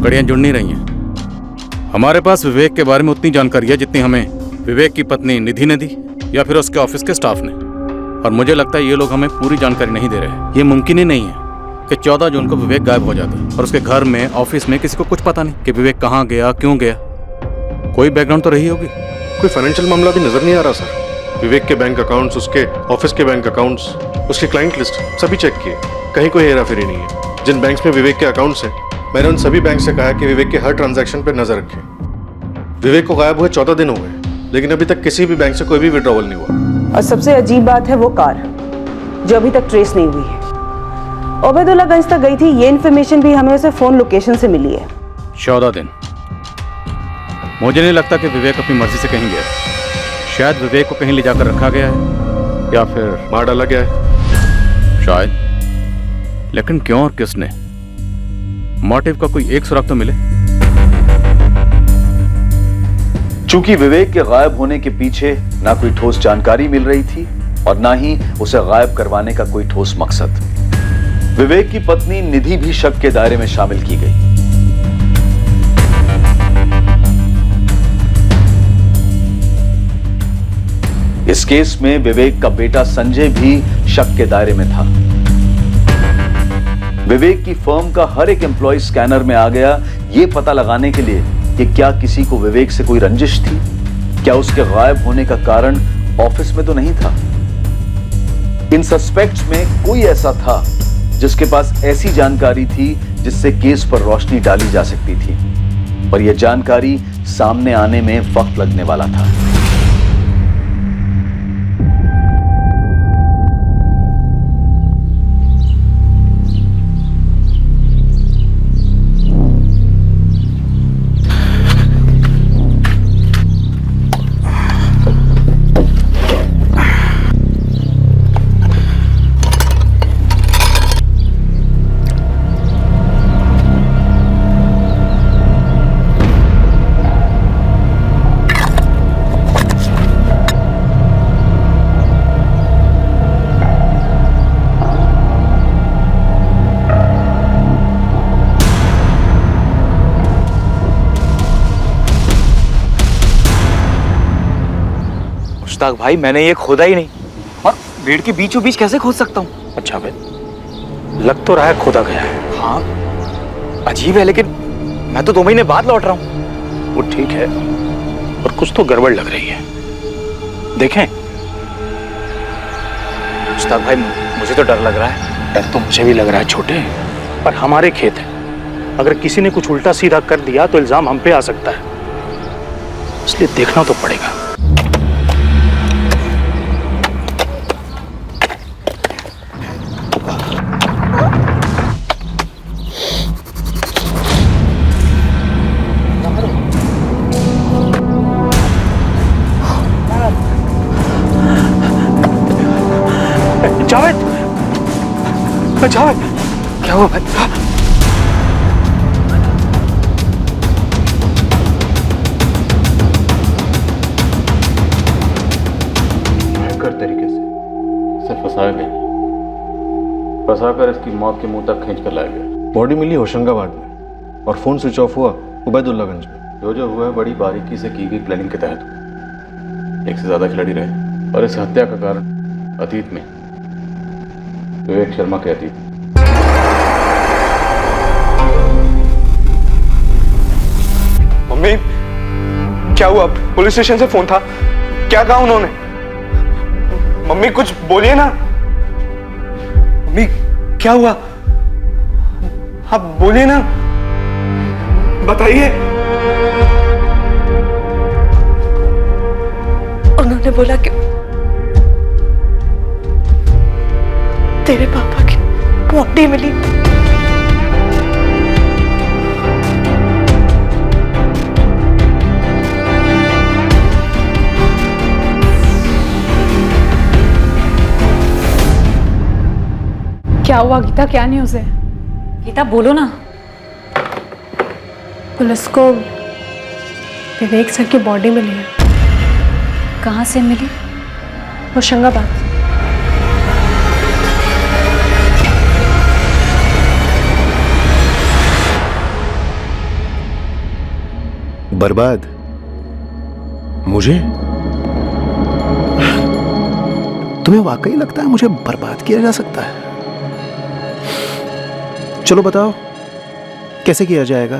S18: कड़ियां जुड़ नहीं रही हैं। हमारे पास विवेक के बारे में उतनी जानकारी है जितनी हमें विवेक की पत्नी निधि ने दी या फिर उसके ऑफिस के स्टाफ ने, और मुझे लगता है ये लोग हमें पूरी जानकारी नहीं दे रहे। ये मुमकिन ही नहीं है कि 14 जून को विवेक गायब हो जाता है और उसके घर में, ऑफिस में किसी को कुछ पता नहीं कि विवेक कहाँ गया, क्यों गया। कोई बैकग्राउंड तो रही होगी।
S10: कोई फाइनेंशियल मामला भी नजर नहीं आ रहा सर। विवेक के बैंक अकाउंट्स, उसके ऑफिस के बैंक अकाउंट्स, उसकी क्लाइंट लिस्ट सभी चेक किए, कहीं कोई हेराफेरी नहीं है। जिन बैंक्स में विवेक के अकाउंट्स हैं, मैंने उन सभी बैंक से कहा कि विवेक के हर ट्रांजैक्शन पर नजर रखें। विवेक को गायब हुए 14 दिन हो गए, लेकिन अभी तक किसी भी बैंक से कोई भी विड्रॉवल नहीं हुआ।
S7: और सबसे अजीब बात है वो कार, जो अभी तक ट्रेस नहीं हुई है। उबैदुल्लागंज तक गई थी, ये इन्फॉर्मेशन भी हमें उसे फोन लोकेशन से मिली है।
S18: 14 दिन। मुझे नहीं लगता कि विवेक अपनी मर्जी से कहीं गया। शायद विवेक को कहीं ले जाकर रखा गया है या फिर
S10: मार डाला गया है
S18: शायद। लेकिन क्यों और किसने? मोटिव का कोई एक सुराग तो मिले।
S1: चूंकि विवेक के गायब होने के पीछे ना कोई ठोस जानकारी मिल रही थी और ना ही उसे गायब करवाने का कोई ठोस मकसद, विवेक की पत्नी निधि भी शक के दायरे में शामिल की गई। इस केस में विवेक का बेटा संजय भी शक के दायरे में था। विवेक की फर्म का हर एक एम्प्लॉय स्कैनर में आ गया, यह पता लगाने के लिए कि क्या किसी को विवेक से कोई रंजिश थी, क्या उसके गायब होने का कारण ऑफिस में तो नहीं था। इन सस्पेक्ट्स में कोई ऐसा था जिसके पास ऐसी जानकारी थी जिससे केस पर रोशनी डाली जा सकती थी, पर यह जानकारी सामने आने में वक्त लगने वाला था।
S17: मुश्ताक भाई, मैंने ये खोदा ही नहीं, और पेड़ के बीचों बीच कैसे खोद सकता हूँ?
S13: अच्छा भाई, लग तो रहा है खोदा गया है।
S17: हाँ, अजीब है, लेकिन मैं तो 2 महीने बाद लौट रहा हूँ।
S13: वो ठीक है, और कुछ तो गड़बड़ लग रही है। देखें?
S17: मुश्ताक भाई, मुझे तो डर लग रहा है।
S13: डर तो मुझे भी लग रहा है छोटे, पर हमारे खेत है। अगर किसी ने कुछ उल्टा सीधा कर दिया तो इल्जाम हम पे आ सकता है, इसलिए देखना तो पड़ेगा।
S17: जावेद, जावेद, क्या हुआ भाई?
S18: भयंकर तरीके से इसे फंसाया गया, फंसाकर इसकी मौत के मुंह तक खींच कर लाया गया।
S10: बॉडी मिली होशंगाबाद में और फोन स्विच ऑफ हुआ उबैदुल्लागंज में।
S18: जो हुआ है बड़ी बारीकी से की गई प्लानिंग के तहत। एक से ज्यादा खिलाड़ी रहे और इस हत्या का कारण अतीत में विवेक शर्मा के अतीत।
S5: मम्मी, क्या हुआ? पुलिस स्टेशन से फोन था, क्या कहा उन्होंने? मम्मी कुछ बोलिए ना। मम्मी क्या हुआ? आप बोलिए ना, बताइए।
S20: उन्होंने बोला कि तेरे पापा की बॉडी मिली।
S9: क्या हुआ गीता, क्या न्यूज़ है?
S3: गीता बोलो ना।
S2: पुलिस को विवेक सर की बॉडी मिली है।
S3: कहाँ से मिली?
S2: होशंगाबाद।
S6: बर्बाद? मुझे? तुम्हें वाकई लगता है मुझे बर्बाद किया जा सकता है? चलो बताओ कैसे किया जाएगा?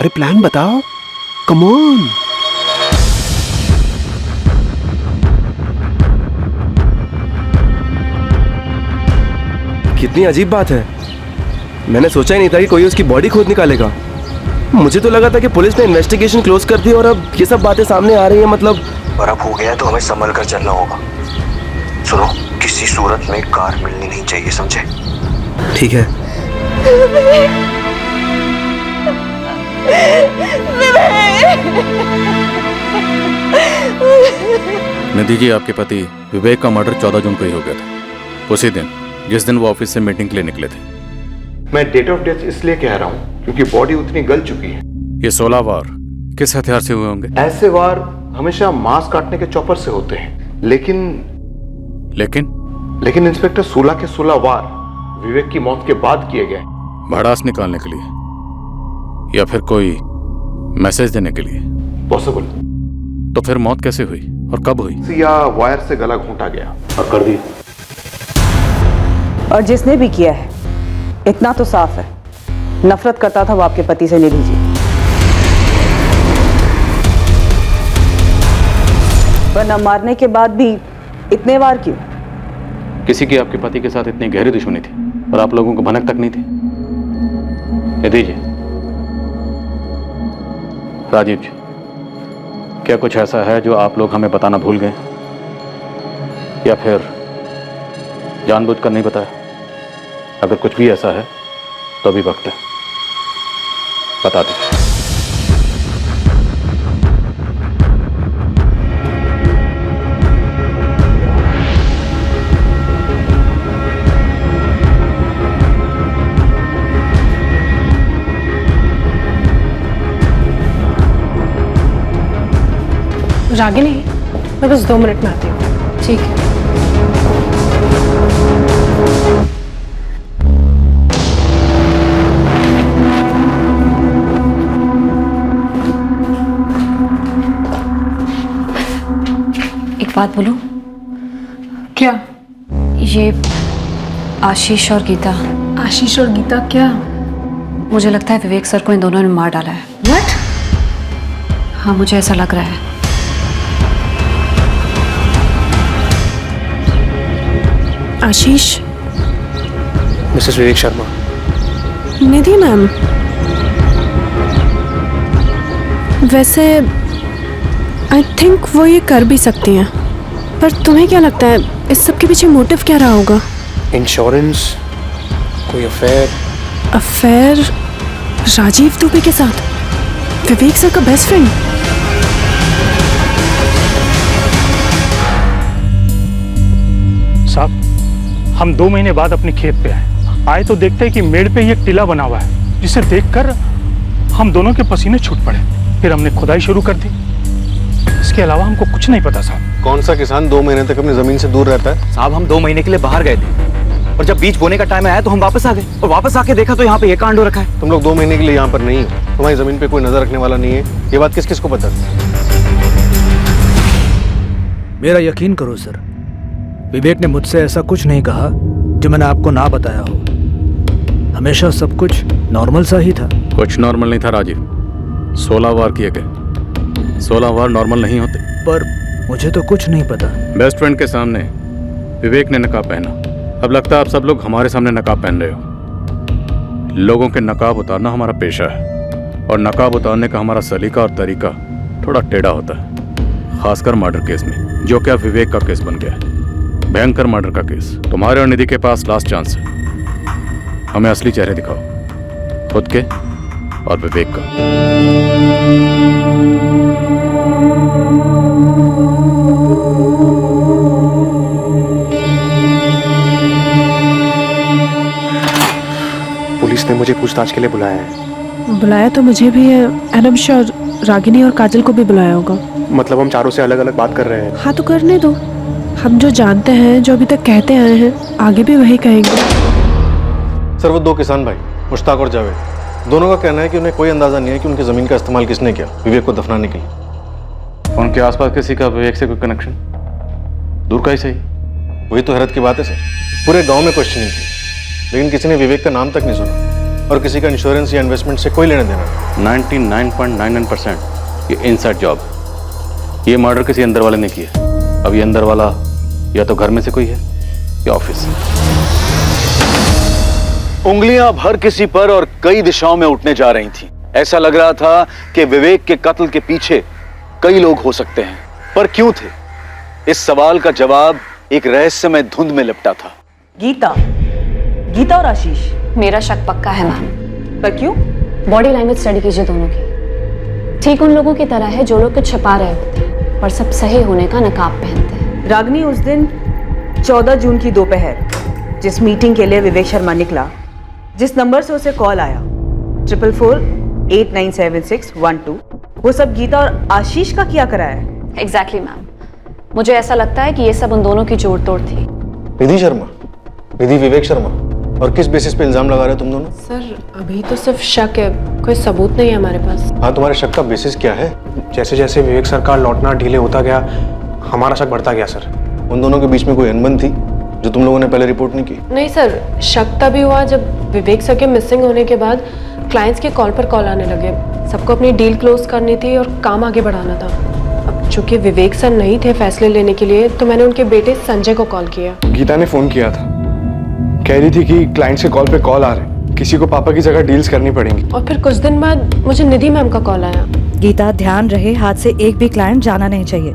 S6: अरे प्लान बताओ, कम ऑन।
S19: कितनी अजीब बात है, मैंने सोचा ही नहीं था कि कोई उसकी बॉडी खोद निकालेगा। मुझे तो लगा था कि पुलिस ने इन्वेस्टिगेशन क्लोज कर दी और अब ये सब बातें सामने आ रही हैं। मतलब
S21: और अब हो गया तो हमें संभल कर चलना होगा। सुनो, किसी सूरत में कार मिलनी नहीं चाहिए, समझे?
S19: ठीक है।
S18: निधि जी, आपके पति विवेक का मर्डर 14 जून को ही हो गया था, उसी दिन जिस दिन वो ऑफिस से मीटिंग के लिए निकले थे।
S8: मैं डेट ऑफ डेथ इसलिए कह रहा हूँ क्योंकि बॉडी उतनी गल चुकी है।
S18: ये 16 वार किस हथियार से हुए होंगे?
S8: ऐसे वार हमेशा मांस काटने के चॉपर से होते हैं, लेकिन इंस्पेक्टर 16 के 16 वार विवेक की मौत के बाद किए गए।
S18: भड़ास निकालने के लिए या फिर कोई मैसेज देने के लिए?
S8: पॉसिबल।
S18: तो फिर मौत कैसे हुई और कब हुई?
S8: या वायर से गला घोंटा गया और कर दी।
S7: और जिसने भी किया है, इतना तो साफ है, नफरत करता था वो आपके पति से, निधि जी। वरना मारने के बाद भी इतने वार क्यों?
S14: किसी की आपके पति के साथ इतनी गहरी दुश्मनी थी और आप लोगों को भनक तक नहीं थी? ये दीजिए। राजीव जी, क्या कुछ ऐसा है जो आप लोग हमें बताना भूल गए या फिर जानबूझकर नहीं बताया? अगर कुछ भी ऐसा है तो अभी वक्त है, बता दें।
S2: रागिनी, मैं बस 2 मिनट में आती हूँ।
S3: ठीक है। एक बात बोलूं?
S9: क्या?
S3: ये आशीष और गीता।
S9: आशीष और गीता क्या?
S3: मुझे लगता है विवेक सर को इन दोनों ने मार डाला है।
S9: What?
S3: हाँ, मुझे ऐसा लग रहा है।
S2: आशीष?
S8: मिसेस विवेक शर्मा।
S2: निधि मैम, वैसे आई थिंक वो ये कर भी सकती हैं, पर तुम्हें क्या लगता है इस सब के पीछे मोटिव क्या रहा होगा?
S8: इंश्योरेंस, कोई अफेयर?
S2: अफेयर राजीव दुबे के साथ? विवेक सर का बेस्ट फ्रेंड?
S13: साहब, हम 2 महीने बाद अपने खेत पे आए तो देखते हैं कि मेड़ पे ही एक टीला बना हुआ है, जिसे देखकर हम दोनों के पसीने छूट पड़े। फिर हमने खुदाई शुरू कर दी। इसके अलावा हमको कुछ नहीं पता साहब।
S10: कौन सा किसान 2 महीने तक अपनी जमीन से दूर रहता है?
S17: साहब, हम 2 महीने के लिए बाहर गए थे और जब बीज बोने का टाइम आया तो हम वापस आ गए और वापस आके देखा तो यहाँ पे ये कांड हो रखा है।
S10: तुम लोग 2 महीने के लिए यहाँ पर नहीं हो, तुम्हारी जमीन पे कोई नजर रखने वाला नहीं है। ये बात किस किस को पता है?
S16: मेरा यकीन करो सर, विवेक ने मुझसे ऐसा कुछ नहीं कहा जो मैंने आपको ना बताया हो। हमेशा सब कुछ नॉर्मल सा ही था।
S18: कुछ नॉर्मल नहीं था राजीव। 16 वार किए गए। 16 वार नॉर्मल नहीं होते।
S16: पर मुझे तो कुछ नहीं पता।
S18: बेस्ट फ्रेंड के सामने विवेक ने नकाब पहना। अब लगता है आप सब लोग हमारे सामने नकाब पहन रहे हो। लोगों के नकाब उतारना हमारा पेशा है और नकाब उतारने का हमारा सलीका और तरीका थोड़ा टेढ़ा होता है, खासकर मर्डर केस में, जो कि अब विवेक का केस बन गया है। भयंकर मर्डर का केस। तुम्हारे और निधि के पास लास्ट चांस है। हमें असली चेहरे दिखाओ, खुद के और विवेक का।
S8: पुलिस ने मुझे पूछताछ के लिए बुलाया है।
S2: बुलाया तो मुझे भी है। एडम श्योर रागिनी और काजल को भी बुलाया होगा।
S8: मतलब हम चारों से अलग अलग बात कर रहे हैं।
S2: हाँ तो करने दो। हम जो जानते हैं, जो अभी तक कहते आए हैं, आगे भी वही कहेंगे।
S10: सर, वो 2 किसान भाई मुश्ताक और जावेद, दोनों का कहना है कि उन्हें कोई अंदाजा नहीं है कि उनकी जमीन का इस्तेमाल किसने किया विवेक को दफनाने के लिए।
S18: उनके आसपास किसी का विवेक से कोई कनेक्शन? दूर का ही सही।
S10: वही तो हैरत की बात है सर। पूरे गांव में क्वेश्चनिंग थी, लेकिन किसी ने विवेक का नाम तक नहीं सुना और किसी का इंश्योरेंस या इन्वेस्टमेंट से कोई लेना देना।
S18: 99.99% ये इनसाइड जॉब। ये मर्डर किसी अंदर वाले ने किया। अब ये अंदर वाला या तो घर में से कोई है या ऑफिस से।
S1: उंगलियां अब हर किसी पर और कई दिशाओं में उठने जा रही थी। ऐसा लग रहा था कि विवेक के कत्ल के पीछे कई लोग हो सकते हैं, पर क्यों थे? इस सवाल का जवाब एक रहस्यमय धुंध में लिपटा था।
S7: गीता और आशीष?
S3: मेरा शक पक्का है मैम।
S7: पर क्यों?
S3: बॉडी लैंग्वेज स्टडी कीजिए दोनों की। ठीक उन लोगों की तरह है जो लोग कुछ छिपा रहे होते हैं पर सब सही होने का नकाब पहनते हैं।
S7: रागिनी, उस दिन 14 जून की दोपहर जिस मीटिंग के लिए विवेक शर्मा निकला, जिस नंबर से उसे कॉल आया 4448976112, वो सब गीता और आशीष का किया कराया है?
S3: Exactly ma'am. मुझे ऐसा लगता है कि ये सब उन दोनों की जोड़ तोड़ थी।
S10: निधि शर्मा, निधि विवेक शर्मा, और किस बेसिस पे इल्जाम लगा रहे हो तुम दोनों?
S2: सर, अभी तो सिर्फ शक है, कोई सबूत नहीं है हमारे पास।
S10: हाँ, तुम्हारे शक का बेसिस क्या है?
S8: जैसे जैसे विवेक सर का लौटना डिले होता गया, हमारा शक बढ़ता गया सर।
S10: उन दोनों के बीच में कोई अनबन थी जो तुम लोगों ने पहले रिपोर्ट नहीं की?
S2: नहीं सर, शक तभी हुआ जब विवेक सर के मिसिंग होने के बाद क्लाइंट्स के कॉल पर कॉल आने लगे। सबको अपनी डील क्लोज करनी थी और काम आगे बढ़ाना था। अब चूंकि विवेक सर नहीं थे फैसले लेने के लिए, तो मैंने उनके बेटे संजय को कॉल किया।
S5: गीता ने फोन किया था, कह रही थी कि क्लाइंट से कॉल पे कॉल आ रहे, किसी को पापा की जगह डील्स करनी पड़ेंगी।
S2: और फिर कुछ दिन बाद मुझे निधि मैम का कॉल आया।
S20: गीता, ध्यान रहे हाथ से एक भी क्लाइंट जाना नहीं चाहिए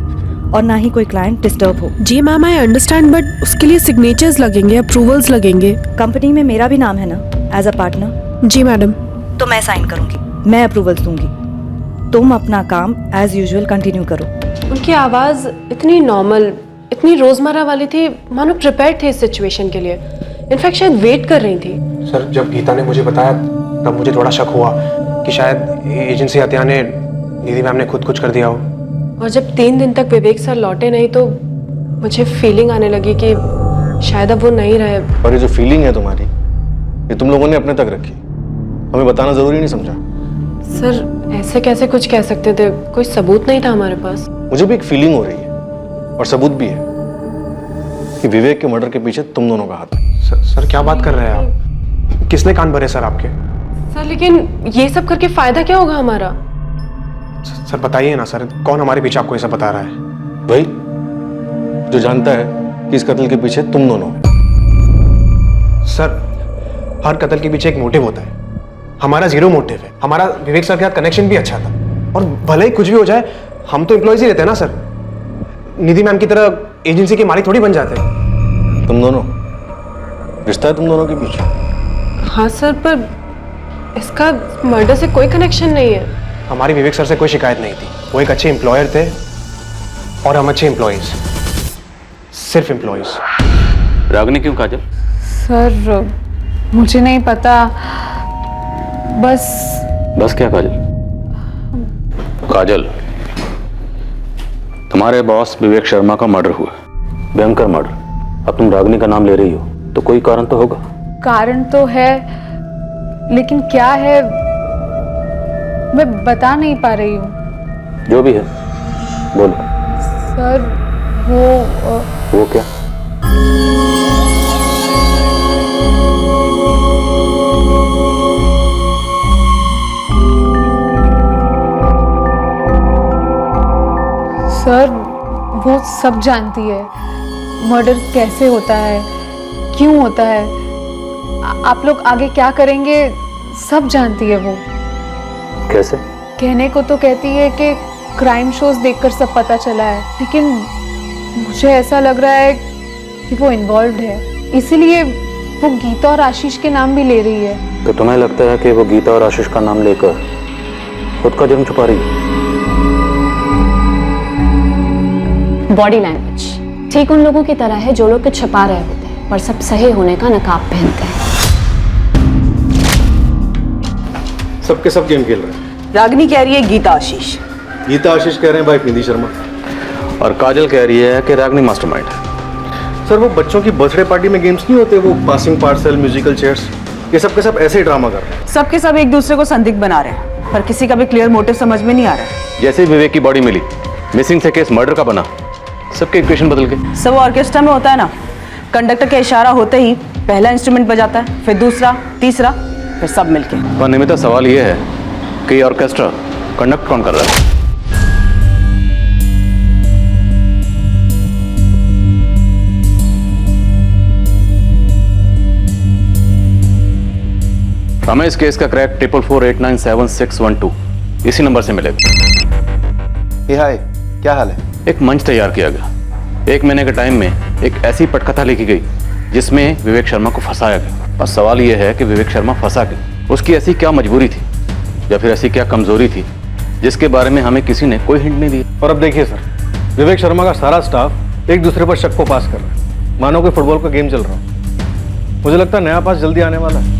S20: और ना ही कोई क्लाइंट डिस्टर्ब हो।
S2: जी मैम, आई अंडरस्टैंड, बट उसके लिए सिग्नेचर्स लगेंगे, अप्रूवल्स लगेंगे।
S20: कंपनी में मेरा भी नाम है ना एज अ पार्टनर।
S2: जी मैडम।
S20: तो मैं साइन करूंगी, मैं अप्रूवल्स दूंगी। तुम अपना काम एज यूजुअल कंटिन्यू करो।
S2: उनकी आवाज इतनी नॉर्मल, इतनी रोजमर्रा वाली थी, मानो प्रिपेयर थे इस सिचुएशन के लिए। इनफैक्ट शायद वेट कर रही थी।
S8: सर, जब गीता ने मुझे बताया तब मुझे थोड़ा शक हुआ कि शायद एजेंसी हत्या ने निधि मैम ने खुद कुछ कर दिया हो।
S2: और जब 3 दिन तक विवेक सर लौटे नहीं, तो मुझे फीलिंग आने लगी कि शायद अब वो नहीं रहे।
S10: और ये जो फीलिंग है तुम्हारी, ये तुम लोगों ने अपने तक रखी, हमें बताना जरूरी नहीं समझा?
S2: सर, ऐसे कैसे कुछ कह सकते थे? कोई सबूत नहीं था हमारे पास।
S10: मुझे भी एक फीलिंग हो रही है और सबूत भी है कि विवेक के मर्डर के पीछे तुम दोनों का हाथ है।
S8: सर, क्या बात कर रहे हैं आप? किसने कान भरे सर आपके?
S2: सर, लेकिन ये सब करके फायदा क्या होगा हमारा?
S8: सर बताइए ना सर, कौन हमारे पीछे आपको ये सब बता रहा है?
S10: भाई, जो जानता है कि इस कत्ल के पीछे तुम दोनों हो।
S8: सर, हर कत्ल के पीछे एक मोटिव होता है। हमारा जीरो मोटिव है। हमारा विवेक सर के साथ कनेक्शन भी अच्छा था, और भले ही कुछ भी हो जाए, हम तो एम्प्लॉयज ही रहते हैं ना सर। निधि मैम की तरह एजेंसी के मालिक थोड़ी बन जाते हैं।
S10: तुम दोनों, रिश्ता है तुम दोनों के पीछे?
S2: हाँ सर, पर इसका मर्डर से कोई कनेक्शन नहीं है।
S8: हमारी विवेक सर से कोई शिकायत नहीं थी। वो एक अच्छे एम्प्लॉयर थे और हम अच्छे एम्प्लॉयज, सिर्फ एम्प्लॉयज।
S14: रागनी क्यों काजल?
S9: सर, मुझे नहीं पता, बस
S14: क्या काजल? काजल, तुम्हारे बॉस विवेक शर्मा का मर्डर हुआ, भयंकर मर्डर। अब तुम रागनी का नाम ले रही हो, तो कोई कारण तो होगा।
S9: कारण तो है, लेकिन क्या है मैं बता नहीं पा रही हूँ।
S14: जो भी है बोलो।
S9: सर,
S14: वो क्या?
S9: सर, वो सब जानती है, मर्डर कैसे होता है, क्यों होता है, आप लोग आगे क्या करेंगे, सब जानती है वो।
S14: कैसे?
S9: कहने को तो कहती है कि क्राइम शोज देखकर सब पता चला है, लेकिन मुझे ऐसा लग रहा है कि वो इन्वॉल्व्ड है, इसीलिए वो गीता और आशीष के नाम भी ले रही है।
S14: तो तुम्हें लगता है कि वो गीता और आशीष का नाम लेकर खुद का जुर्म छुपा रही है?
S3: बॉडी लैंग्वेज ठीक उन लोगों की तरह है जो लोग कुछ छुपा रहे होते हैं, पर सब सही होने का नकाब पहनते हैं।
S10: सबके सब गेम खेल रहे हैं।
S7: रागनी कह रही है गीता आशीष।
S10: गीता आशीष कह रहे हैं वाइफ निधि शर्मा।
S14: और काजल कह रही है कि रागनी मास्टरमाइंड है।
S10: सर, वो बच्चों की बर्थडे पार्टी में गेम्स नहीं होते, वो पासिंग पार्सल, म्यूजिकल चेयर्स, ये सब के सब ऐसे ही ड्रामा कर रहे हैं।
S7: सबके सब एक दूसरे को संदिग्ध बना रहे हैं, पर किसी का भी क्लियर मोटिव समझ में नहीं आ रहा है।
S14: जैसे ही विवेक की बॉडी मिली, मिसिंग से केस मर्डर का बना, सबके इक्वेशन बदल गए।
S7: सब ऑर्केस्ट्रा में होता है ना, कंडक्टर का इशारा होते ही पहला इंस्ट्रूमेंट बजाता है, फिर दूसरा, तीसरा, फिर सब मिलके।
S14: पर निमिता, सवाल ये है कि ये ऑर्केस्ट्रा कंडक्ट कौन कर रहा है? हमें इस केस का क्रैक 4448976112 इसी नंबर से मिलेगा।
S6: हाय, क्या हाल है?
S14: एक मंच तैयार किया गया। 1 महीने के टाइम में एक ऐसी पटकथा लिखी गई जिसमें विवेक शर्मा को फंसाया गया। बस सवाल यह है कि विवेक शर्मा फंसा गया, उसकी ऐसी क्या मजबूरी थी या फिर ऐसी क्या कमजोरी थी जिसके बारे में हमें किसी ने कोई हिंट नहीं दिया।
S10: और अब देखिए सर, विवेक शर्मा का सारा स्टाफ एक दूसरे पर शक को पास कर रहा है, मानो कोई फुटबॉल का गेम चल रहा हो। मुझे लगता है नया पास जल्दी आने वाला है।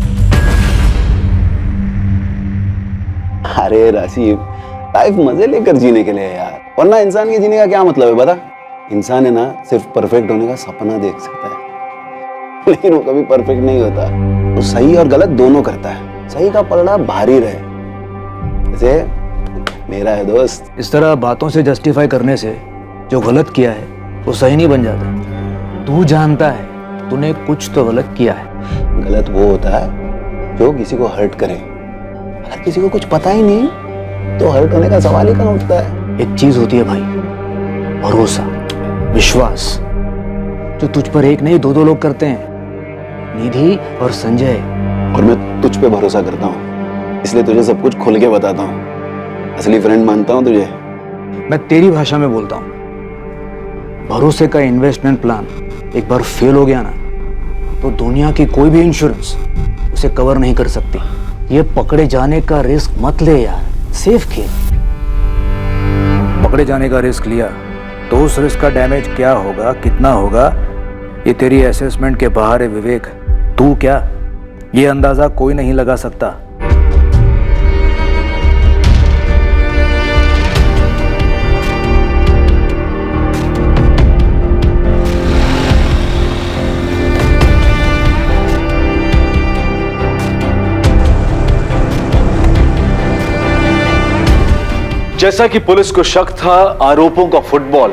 S6: अरे राशिद, लाइफ मजे लेकर जीने के लिए यार, वरना इंसान के जीने का क्या मतलब है बता? इंसान है ना, सिर्फ परफेक्ट होने का सपना देख सकता है, लेकिन वो कभी परफेक्ट नहीं होता। वो सही और गलत दोनों करता है, सही का पलड़ा भारी रहे। जैसे मेरा है दोस्त।
S16: इस तरह बातों से जस्टिफाई करने से जो गलत किया है वो सही नहीं बन जाता। तू जानता है तूने कुछ तो गलत किया है।
S6: गलत वो होता है जो किसी को हर्ट करे, अगर किसी को कुछ पता ही नहीं तो हर्ट होने का सवाल ही कहाँ उठता है।
S16: एक चीज होती है भाई, भरोसा, विश्वास जो तुझ पर एक नहीं दो लोग करते हैं, निधि और संजय।
S6: और मैं तुझ पे भरोसा करता हूँ, इसलिए तुझे सब कुछ खुल के बताता हूँ। असली फ्रेंड मानता हूँ तुझे।
S16: मैं तेरी भाषा में बोलता हूँ, भरोसे का इन्वेस्टमेंट प्लान एक बार फेल हो गया ना, तो दुनिया की कोई भी इंश्योरेंस उसे कवर नहीं कर सकती। ये पकड़े जाने का रिस्क मत ले यार, सेफ खेल। पकड़े जाने का रिस्क लिया तो उस रिस्क का डैमेज क्या होगा, कितना होगा, ये तेरी असेसमेंट के बाहर है विवेक। तू क्या, ये अंदाजा कोई नहीं लगा सकता।
S1: जैसा कि पुलिस को शक था, आरोपों का फुटबॉल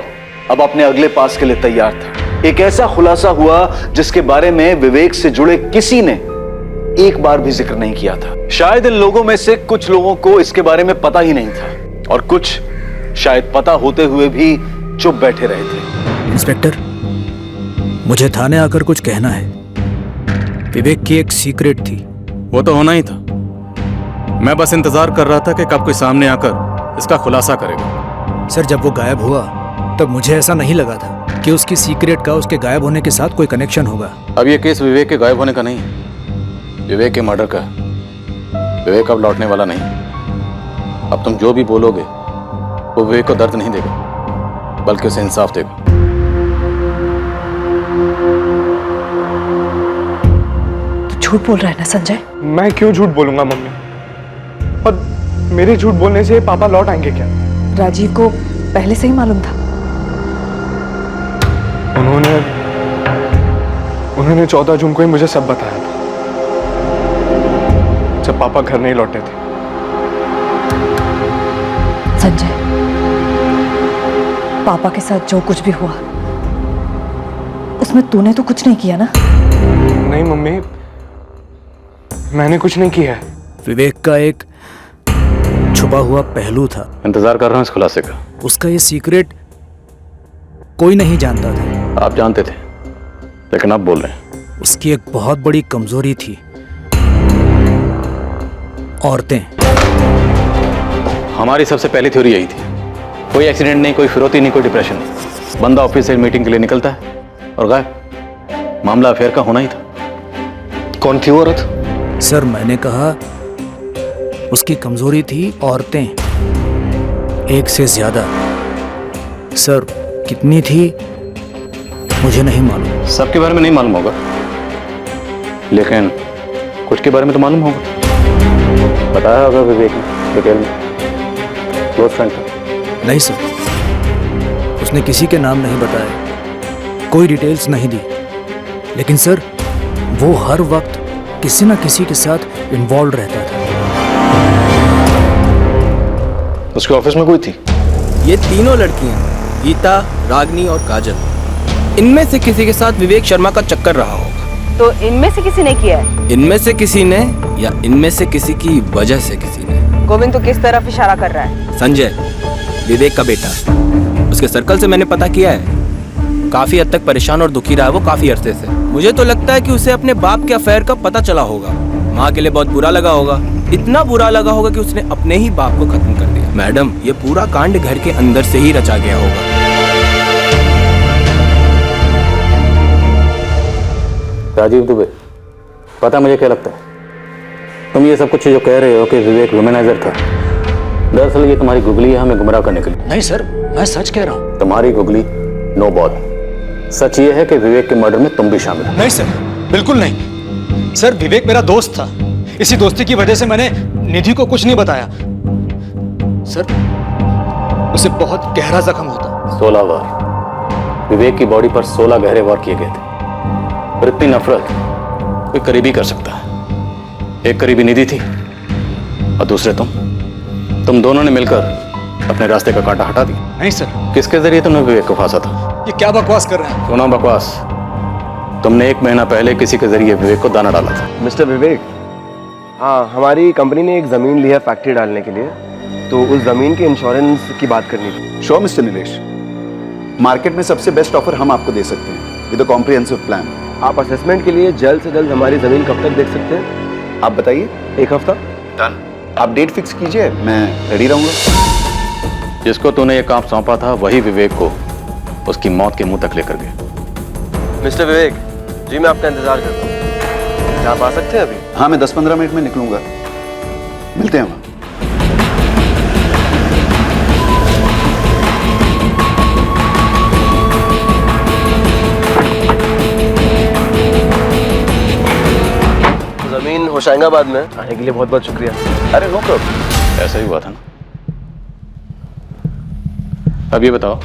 S1: अब अपने अगले पास के लिए तैयार था। एक ऐसा खुलासा हुआ जिसके बारे में विवेक से जुड़े किसी ने एक बार भी जिक्र नहीं किया था। शायद इन लोगों में से कुछ लोगों को इसके बारे में पता ही नहीं था, और कुछ शायद पता होते हुए भी चुप बैठे रहे थे।
S16: इंस्पेक्टर, मुझे थाने आकर कुछ कहना है। विवेक की एक सीक्रेट थी।
S18: वो तो होना ही था। मैं बस इंतजार कर रहा था कि कब कोई सामने आकर इसका खुलासा करेगा।
S16: सर, जब वो गायब हुआ तब मुझे ऐसा नहीं लगा था कि उसकी सीक्रेट का उसके गायब होने के साथ कोई कनेक्शन होगा।
S18: अब ये केस विवेक के गायब होने का नहीं है, विवेक के मर्डर का है। विवेक अब लौटने वाला नहीं। अब तुम जो भी बोलोगे वो विवेक को दर्द नहीं देगा, बल्कि उसे इंसाफ देगा।
S20: तू झूठ बोल रहा है ना संजय?
S5: मैं क्यों झूठ बोलूंगा मम्मी? और मेरे झूठ बोलने से पापा लौट आएंगे क्या?
S20: राजीव को पहले से ही मालूम था।
S5: उन्होंने 14 जून को ही मुझे सब बताया था, जब पापा घर नहीं लौटे थे।
S20: संजय, पापा के साथ जो कुछ भी हुआ उसमें तूने तो कुछ नहीं किया ना?
S5: नहीं मम्मी, मैंने कुछ नहीं किया है।
S16: विवेक का एक छुपा हुआ पहलू था।
S18: इंतजार कर रहा हूं इस खुलासे का।
S16: उसका ये सीक्रेट कोई नहीं जानता था।
S18: आप जानते थे, लेकिन आप बोल रहे हैं।
S16: उसकी एक बहुत बड़ी कमजोरी थी, औरतें।
S18: हमारी सबसे पहली थ्योरी यही थी। कोई एक्सीडेंट नहीं, कोई फिरौती नहीं, कोई डिप्रेशन नहीं। बंदा ऑफिस से मीटिंग के लिए निकलता है और गायब। मामला अफेयर का होना ही था।
S16: कौन थी वो औरत? सर, मैंने कहा उसकी कमजोरी थी औरतें, एक से ज्यादा। सर, कितनी थी मुझे नहीं मालूम।
S18: सबके बारे में नहीं मालूम होगा, लेकिन कुछ के बारे में तो मालूम होगा। बताया होगा विवेक ने डिटेल में। क्लोज फ्रेंड था।
S16: नहीं सर, उसने किसी के नाम नहीं बताया, कोई डिटेल्स नहीं दी। लेकिन सर, वो हर वक्त किसी न किसी के साथ इन्वॉल्व रहता था।
S10: उसके ऑफिस में कोई थी?
S19: ये तीनों लड़कियां, गीता, रागनी और काजल, इनमें से किसी के साथ विवेक शर्मा का चक्कर रहा होगा।
S7: तो इनमें से किसी ने किया है?
S19: इनमें से किसी ने, या इनमें से किसी की वजह से किसी ने।
S7: गोविंद तो किस तरफ इशारा कर रहा है?
S19: संजय, विवेक का बेटा। उसके सर्कल से मैंने पता किया है, काफी हद तक परेशान और दुखी रहा है वो काफी अरसे से। मुझे तो लगता है कि उसे अपने बाप के अफेयर का पता चला होगा। माँ के लिए बहुत बुरा लगा होगा, इतना बुरा लगा होगा कि उसने अपने ही बाप को खत्म कर दिया। मैडम, ये पूरा कांड घर के अंदर से ही रचा गया होगा।
S18: राजीव दुबे, पता मुझे क्या लगता है? तुम ये सब कुछ जो कह रहे हो कि विवेक वुमेनाइजर था, दरअसल ये तुम्हारी गुगली है हमें गुमराह करने के लिए।
S16: नहीं सर, मैं सच कह रहा हूँ।
S18: तुम्हारी गुगली नो बॉल। सच ये है कि विवेक के मर्डर में तुम भी शामिल हो।
S16: नहीं सर, बिल्कुल नहीं। सर, विवेक मेरा दोस्त था। इसी दोस्ती की वजह से मैंने निधि को कुछ नहीं बताया। सर, उसे बहुत गहरा जख्म होता।
S18: 16 वार विवेक की बॉडी पर 16 गहरे वार किए गए थे। और इतनी नफरत कोई करीबी कर सकता है। एक करीबी निधि थी और दूसरे तुम दोनों ने मिलकर अपने रास्ते का कांटा हटा दिया।
S16: नहीं सर।
S18: किसके जरिए तुमने विवेक को फांसा था?
S16: ये क्या बकवास कर रहे हैं?
S18: सुनो बकवास, तुमने 1 महीना पहले किसी के जरिए विवेक को दाना डाला था।
S19: मिस्टर विवेक, हाँ, हमारी कंपनी ने एक जमीन ली है फैक्ट्री डालने के लिए, तो उस जमीन के इंश्योरेंस की बात करनी थी।
S6: श्योर मिस्टर नीलेश, मार्केट में सबसे बेस्ट ऑफर हम आपको दे सकते हैं विद अ कॉम्प्रिहेंसिव प्लान।
S11: आप असेसमेंट के लिए जल्द से जल्द हमारी जमीन कब तक देख सकते हैं?
S6: आप बताइए।
S11: 1 हफ्ता।
S6: डन। आप डेट फिक्स कीजिए, मैं रेडी रहूंगा।
S14: जिसको तूने ये काम सौंपा था वही विवेक को उसकी मौत के मुंह तक लेकर गया।
S11: मिस्टर विवेक जी, मैं आपका इंतजार करता हूँ। क्या आप आ सकते हैं अभी?
S6: हाँ, मैं 10-15 मिनट में निकलूंगा। मिलते हैं वहाँ।
S11: जमीन होशंगाबाद में आने के लिए बहुत बहुत शुक्रिया।
S6: अरे नो प्रॉब्लम।
S14: ऐसा ही हुआ था ना। अब ये बताओ,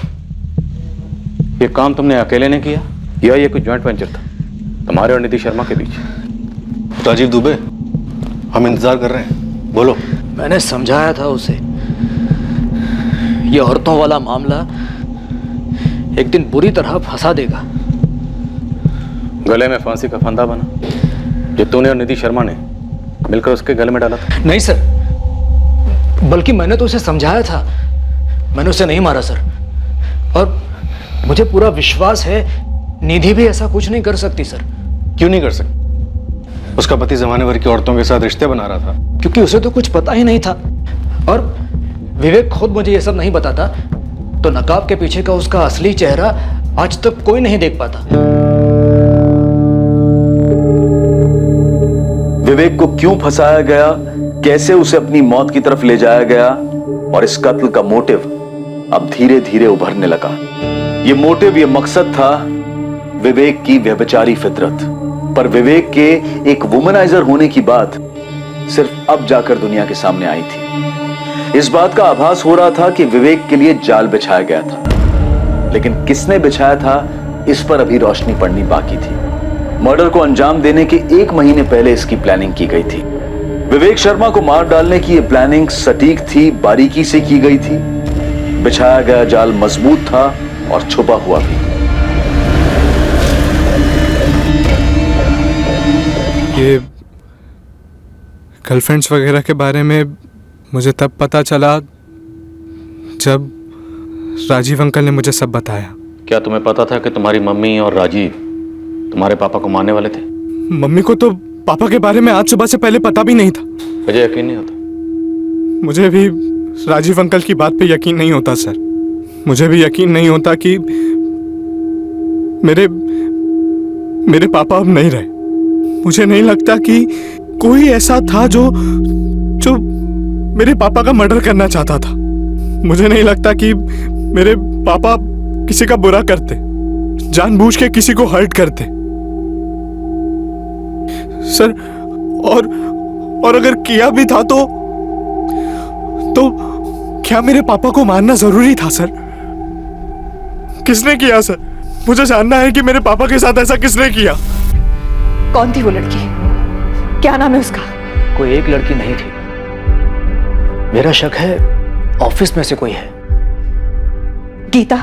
S14: ये काम तुमने अकेले ने किया या ये कोई जॉइंट वेंचर था तुम्हारे और निधि शर्मा के बीच?
S10: राजीव दुबे, हम इंतजार कर रहे हैं, बोलो।
S16: मैंने समझाया था उसे, ये औरतों वाला मामला एक दिन बुरी तरह फंसा देगा।
S14: गले में फांसी का फंदा बना जो तूने और निधि शर्मा ने मिलकर उसके गले में डाला था।
S16: नहीं सर, बल्कि मैंने तो उसे समझाया था, मैंने उसे नहीं मारा सर। और मुझे पूरा विश्वास है निधि भी ऐसा कुछ नहीं कर सकती सर।
S10: क्यों नहीं कर सकती? उसका पति जमाने भर की औरतों के साथ रिश्ते बना रहा था।
S16: क्योंकि उसे तो कुछ पता ही नहीं था, और विवेक खुद मुझे ये सब नहीं बताता तो नकाब के पीछे का उसका असली चेहरा आज तक कोई नहीं देख पाता।
S1: विवेक को क्यों फंसाया गया, कैसे उसे अपनी मौत की तरफ ले जाया गया, और इस कत्ल का मोटिव अब धीरे धीरे उभरने लगा। ये मोटिव, ये मकसद था विवेक की व्यभिचारी फितरत। पर विवेक के एक वुमनाइजर होने की बात सिर्फ अब जाकर दुनिया के सामने आई थी। इस बात का आभास हो रहा था कि विवेक के लिए जाल बिछाया गया था, लेकिन किसने बिछाया था इस पर अभी रोशनी पड़नी बाकी थी। मर्डर को अंजाम देने के 1 महीने पहले इसकी प्लानिंग की गई थी। विवेक शर्मा को मार डालने की यह प्लानिंग सटीक थी, बारीकी से की गई थी। बिछाया गया जाल मजबूत था और छुपा हुआ भी।
S5: ये गर्लफ्रेंड्स वगैरह के बारे में मुझे तब पता चला जब राजीव अंकल ने मुझे सब बताया।
S14: क्या तुम्हें पता था कि तुम्हारी मम्मी और राजीव तुम्हारे पापा को मारने वाले थे?
S5: मम्मी को तो पापा के बारे में आज सुबह से पहले पता भी नहीं था।
S14: मुझे यकीन नहीं होता।
S5: मुझे भी राजीव अंकल की बात पे यकीन नहीं होता सर। मुझे भी यकीन नहीं होता कि मेरे पापा अब नहीं रहे। मुझे नहीं लगता कि कोई ऐसा था जो मेरे पापा का मर्डर करना चाहता था। मुझे नहीं लगता कि मेरे पापा किसी का बुरा करते, जानबूझ के किसी को हर्ट करते सर। और अगर किया भी था तो क्या मेरे पापा को मारना जरूरी था सर? किसने किया सर? मुझे जानना है कि मेरे पापा के साथ ऐसा किसने किया।
S7: कौन थी वो लड़की? क्या नाम है उसका?
S16: कोई एक लड़की नहीं थी, मेरा शक है ऑफिस में से कोई है।
S7: गीता,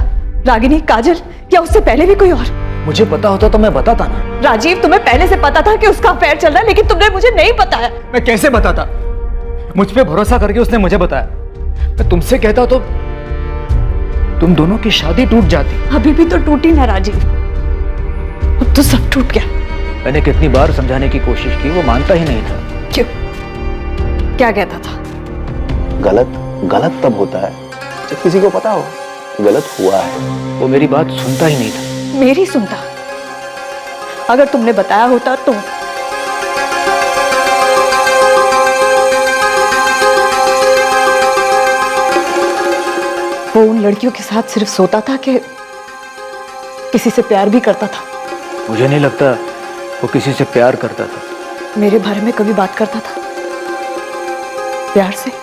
S7: रागिनी, काजल, या उससे पहले भी कोई और?
S16: मुझे पता होता तो मैं बताता ना।
S7: राजीव, तुम्हें पहले से पता था कि उसका अफेयर चल रहा है, लेकिन तुमने मुझे नहीं बताया।
S16: मैं कैसे बताता? मुझ पे भरोसा करके उसने मुझे बताया। मैं तुमसे कहता तो तुम दोनों की शादी टूट जाती।
S7: अभी भी तो टूटी ना राजीव, अब तो सब टूट गया।
S16: मैंने कितनी बार समझाने की कोशिश की, वो मानता ही नहीं था।
S7: क्यों? क्या कहता था?
S6: गलत तब होता है जब किसी को पता हो गलत हुआ है।
S16: वो मेरी बात सुनता ही नहीं था।
S7: मेरी सुनता? अगर तुमने बताया होता तो। वो उन लड़कियों के साथ सिर्फ सोता था कि किसी से प्यार भी करता था?
S16: मुझे नहीं लगता वो किसी से प्यार करता था।
S7: मेरे बारे में कभी बात करता था प्यार से?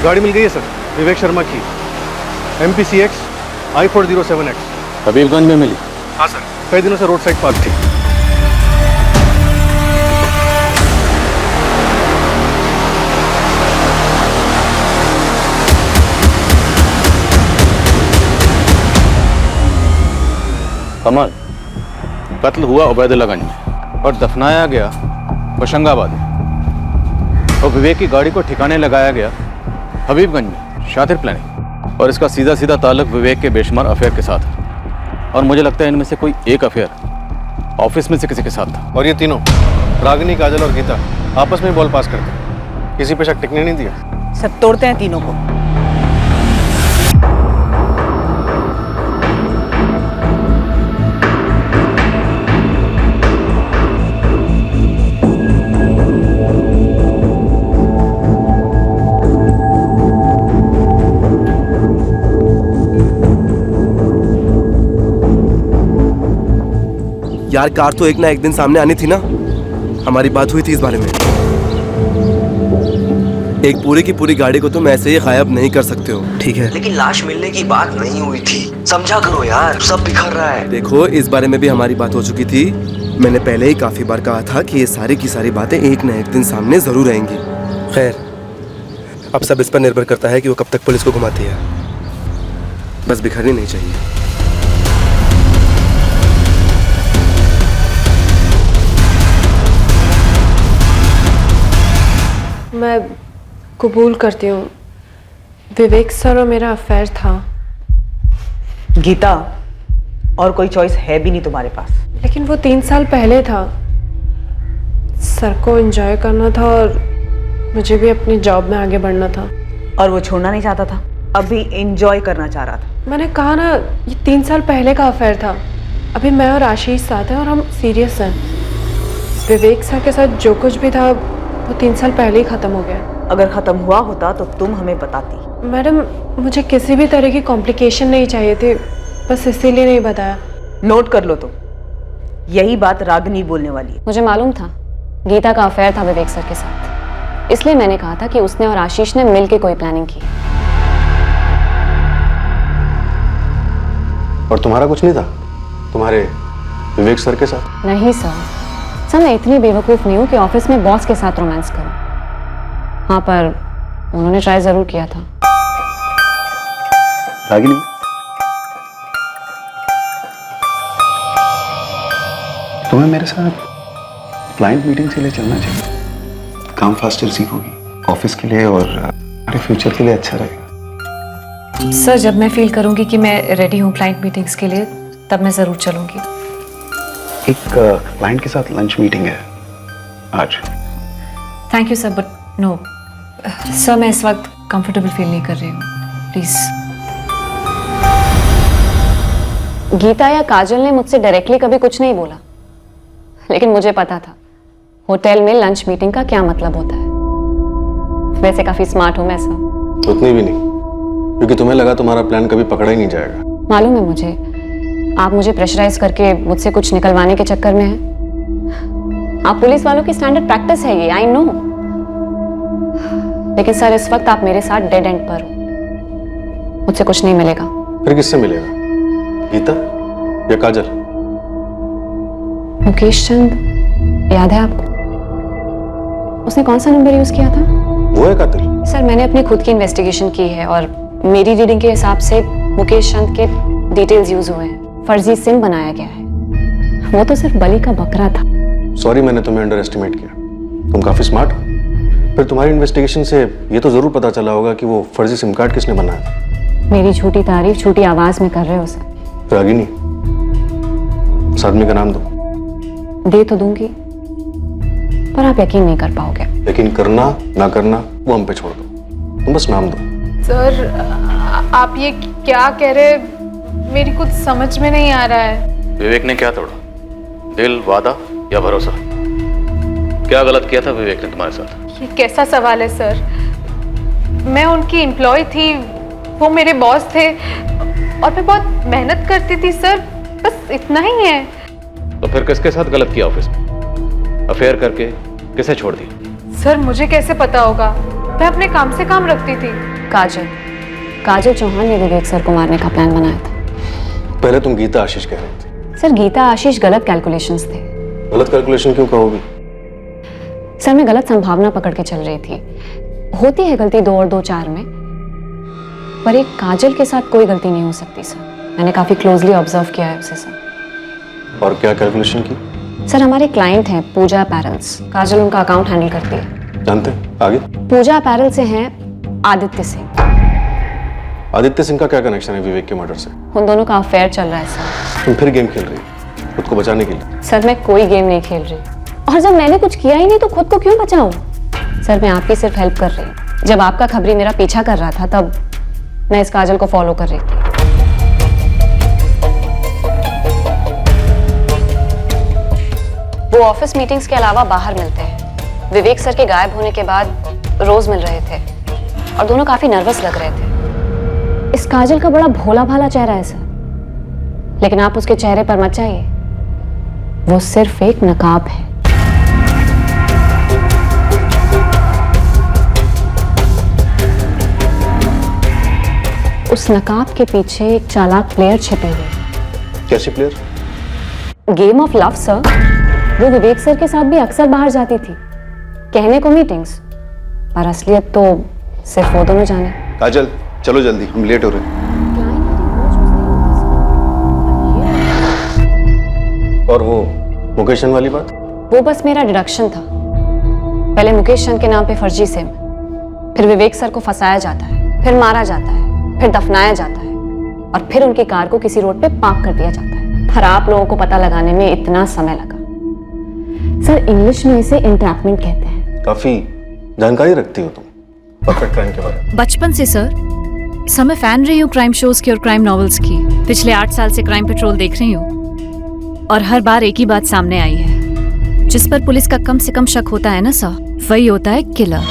S10: गाड़ी मिल गई है सर, विवेक शर्मा की, MPCX I4007X।
S14: हबीबगंज में मिली?
S10: हाँ सर, कई दिनों से रोड साइड पार्क थी।
S18: कमल, कत्ल हुआ उबैदुल्लागंज में और दफनाया गया होशंगाबाद में, और विवेक की गाड़ी को ठिकाने लगाया गया हबीबगंज में शातिर प्लानिंग, और इसका सीधा सीधा ताल्लुक विवेक के बेशुमार अफेयर के साथ है। और मुझे लगता है इनमें से कोई एक अफेयर ऑफिस में से किसी के साथ था।
S10: और ये तीनों रागिनी, काजल और गीता आपस में बॉल पास करते हैं, किसी पे शक टिकने नहीं दिया।
S7: सब तोड़ते हैं तीनों को।
S21: यार कार तो एक ना एक दिन सामने आनी थी ना, हमारी बात हुई थी इस बारे में। एक पूरी की पूरी गाड़ी को तुम ऐसे ही गायब नहीं कर सकते हो, ठीक है? लेकिन लाश मिलने की बात नहीं हुई थी, समझा करो यार, सब बिखर रहा है। देखो इस बारे में भी हमारी बात हो चुकी थी, मैंने पहले ही काफी बार कहा था कि ये सारी की सारी बातें एक ना एक दिन सामने जरूर आएंगी। खैर अब सब इस पर निर्भर करता है कि वो कब तक पुलिस को घुमाती है, बस बिखरनी नहीं चाहिए।
S2: मैं कबूल करती हूँ, विवेक सर और मेरा अफेयर था।
S7: गीता, और कोई चॉइस है भी नहीं तुम्हारे पास।
S2: लेकिन वो 3 साल पहले था। सर को एंजॉय करना था और मुझे भी अपनी जॉब में आगे बढ़ना था।
S7: और वो छोड़ना नहीं चाहता था, अभी एंजॉय करना चाह रहा था।
S2: मैंने कहा ना, ये 3 साल पहले का अफेयर था। अभी मैं और आशीष साथ हैं और हम सीरियस हैं। विवेक सर के साथ जो कुछ भी था वो 3 साल पहले ही खत्म हो गया।
S7: अगर खत्म हुआ होता तो तुम हमें बताती।
S2: मैडम, मुझे किसी भी तरह की कॉम्प्लिकेशन नहीं चाहिए थे, बस इसीलिए नहीं बताया।
S7: नोट कर लो तुम, यही बात रागिनी बोलने वाली है।
S3: मुझे मालूम था गीता का अफेयर था विवेक सर के साथ, इसलिए मैंने कहा था कि उसने और आशीष ने मिलकर कोई प्लानिंग की।
S10: और तुम्हारा कुछ नहीं था तुम्हारे विवेक सर के साथ?
S3: नहीं सर, मैं इतनी बेवकूफ़ नहीं हूँ कि ऑफिस में बॉस के साथ रोमांस करूँ। हाँ, पर उन्होंने ट्राई जरूर किया था।
S6: रागिनी, तुम्हें मेरे साथ क्लाइंट मीटिंग के लिए चलना चाहिए। काम फास्टर सीखोगी, ऑफिस के लिए और हमारे फ्यूचर के लिए अच्छा रहेगा।
S3: सर, जब मैं फील करूंगी कि मैं रेडी हूँ क्लाइंट मीटिंग्स के लिए, तब मैं ज़रूर चलूंगी।
S6: एक क्लाइंट के साथ लंच मीटिंग है आज।
S3: Thank you sir, but no sir, मैं इस वक्त कंफर्टेबल फील नहीं कर रही हूँ, प्लीज़। गीता या काजल ने मुझसे डायरेक्टली कभी कुछ नहीं बोला, लेकिन मुझे पता था होटल में लंच मीटिंग का क्या मतलब होता है। वैसे काफ़ी स्मार्ट हूँ मैं सर।
S10: उतनी भी नहीं, क्योंकि तुम्हें लगा तुम्हारा प्लान कभी पकड़ा ही नहीं जाएगा।
S3: मालूम है मुझे, आप मुझे प्रेशराइज करके मुझसे कुछ निकलवाने के चक्कर में हैं। आप पुलिस वालों की स्टैंडर्ड प्रैक्टिस है ये, आई नो। लेकिन सर, इस वक्त आप मेरे साथ डेड एंड पर हो, मुझसे कुछ नहीं मिलेगा।
S10: फिर किससे मिलेगा? गीता या काजल?
S3: मुकेश चंद, याद है आपको? उसने कौन सा नंबर यूज किया था?
S10: वो है कातिल?
S3: सर, मैंने अपनी खुद की इन्वेस्टिगेशन की है और मेरी रीडिंग के हिसाब से मुकेश चंद के डिटेल्स यूज हुए हैं, फर्जी सिम बनाया गया है। वो तो सिर्फ बलि का बकरा था।
S10: सॉरी, मैंने तुम्हें अंडर एस्टिमेट किया। तुम काफी स्मार्ट हो। फिर तुम्हारी इन्वेस्टिगेशन से ये तो जरूर पता चला होगा कि वो फर्जी सिम कार्ड किसने बनाया था।
S3: मेरी झूठी तारीफ छोटी आवाज में कर रहे हो सर।
S10: रागिनी, उस आदमी का नाम दो।
S3: दे तो दूंगी, पर आप यकीन नहीं कर पाओगे।
S10: यकीन करना ना करना वो हम पे छोड़ दो, तुम बस नाम दो।
S9: सर, आप ये क्या कह रहे हैं? मेरी कुछ समझ में नहीं आ रहा है।
S18: विवेक ने क्या तोड़ा? दिल, वादा या भरोसा? क्या गलत किया था विवेक ने तुम्हारे साथ?
S9: ये कैसा सवाल है सर? मैं उनकी एम्प्लॉय थी, वो मेरे बॉस थे और मैं बहुत मेहनत करती थी सर, बस इतना ही है।
S18: तो फिर किसके साथ गलत किया ऑफिस में? अफेयर करके किसे छोड़ दिया?
S9: सर, मुझे कैसे पता होगा? मैं अपने काम से काम रखती थी।
S3: काजल चौहान ने विवेक सर को मारने का प्लान बनाया था।
S10: पहले तुम गीता आशीष कह रही थी।
S3: सर, गीता आशीष गलत कैलकुलेशंस थे।
S10: गलत कैलकुलेशन क्यों कहोगी?
S3: सर, मैं गलत संभावना पकड़ के चल रही थी। होती है गलती 2 और 2 4 में, पर एक काजल के साथ कोई गलती नहीं हो सकती सर। मैंने काफी क्लोजली ऑब्जर्व किया है उसे सर।
S10: और क्या कैलकुलेशन की?
S3: सर हमारे क्लाइंट हैं पूजा अपैरल्स, काजल उनका अकाउंट हैंडल करती है।
S10: जानते हैं? आगे?
S3: पूजा अपैरल से हैं आदित्य सिंह।
S10: आदित्य सिंह का क्या कनेक्शन है विवेक के मर्डर से?
S3: उन दोनों का अफेयर चल रहा है सर।
S10: तुम फिर गेम खेल रही हो खुद को बचाने के लिए?
S3: सर मैं कोई गेम नहीं खेल रही, और जब मैंने कुछ किया ही नहीं तो खुद को क्यों बचाऊं? सर मैं आपकी सिर्फ हेल्प कर रही हूँ। जब आपका खबरी मेरा पीछा कर रहा था तब मैं इस काजल को फॉलो कर रही थी। वो ऑफिस मीटिंग्स के अलावा बाहर मिलते हैं। विवेक सर के गायब होने के बाद रोज मिल रहे थे और दोनों काफी नर्वस लग रहे थे। इस काजल का बड़ा भोला भाला चेहरा है सर, लेकिन आप उसके चेहरे पर मत जाइए, वो सिर्फ एक नकाब है। उस नकाब के पीछे एक चालाक प्लेयर छिपे हुए।
S10: कैसी player?
S3: Game of love sir. वो विवेक सर के साथ भी अक्सर बाहर जाती थी, कहने को मीटिंग्स, पर असलियत तो सिर्फ वो दोनों जाने।
S6: काजल चलो जल्दी, हम लेट हो रहे हैं।
S10: और वो मुकेश चंद वाली बात?
S3: वो बस मेरा डिडक्शन था। पहले मुकेश चंद के नाम पे फर्जी सिम, फिर विवेक सर को फंसाया जाता है, फिर मारा जाता है, फिर दफनाया जाता है, और फिर उनकी कार को किसी रोड पे पार्क कर दिया जाता है। पर आप लोगों को पता लगाने में इतना समय लगा। सर इंग्लिश में इसे एंट्रैपमेंट कहते हैं।
S10: काफी जानकारी रखती हो तुम परफेक्ट क्राइम के बारे में।
S3: बचपन से सर मैं फैन रही हूँ क्राइम शोज की और क्राइम नॉवेल्स की। पिछले 8 साल से क्राइम पेट्रोल देख रही हूँ, और हर बार एक ही बात सामने आई है, जिस पर पुलिस का कम से कम शक होता है ना सर, वही होता है किलर।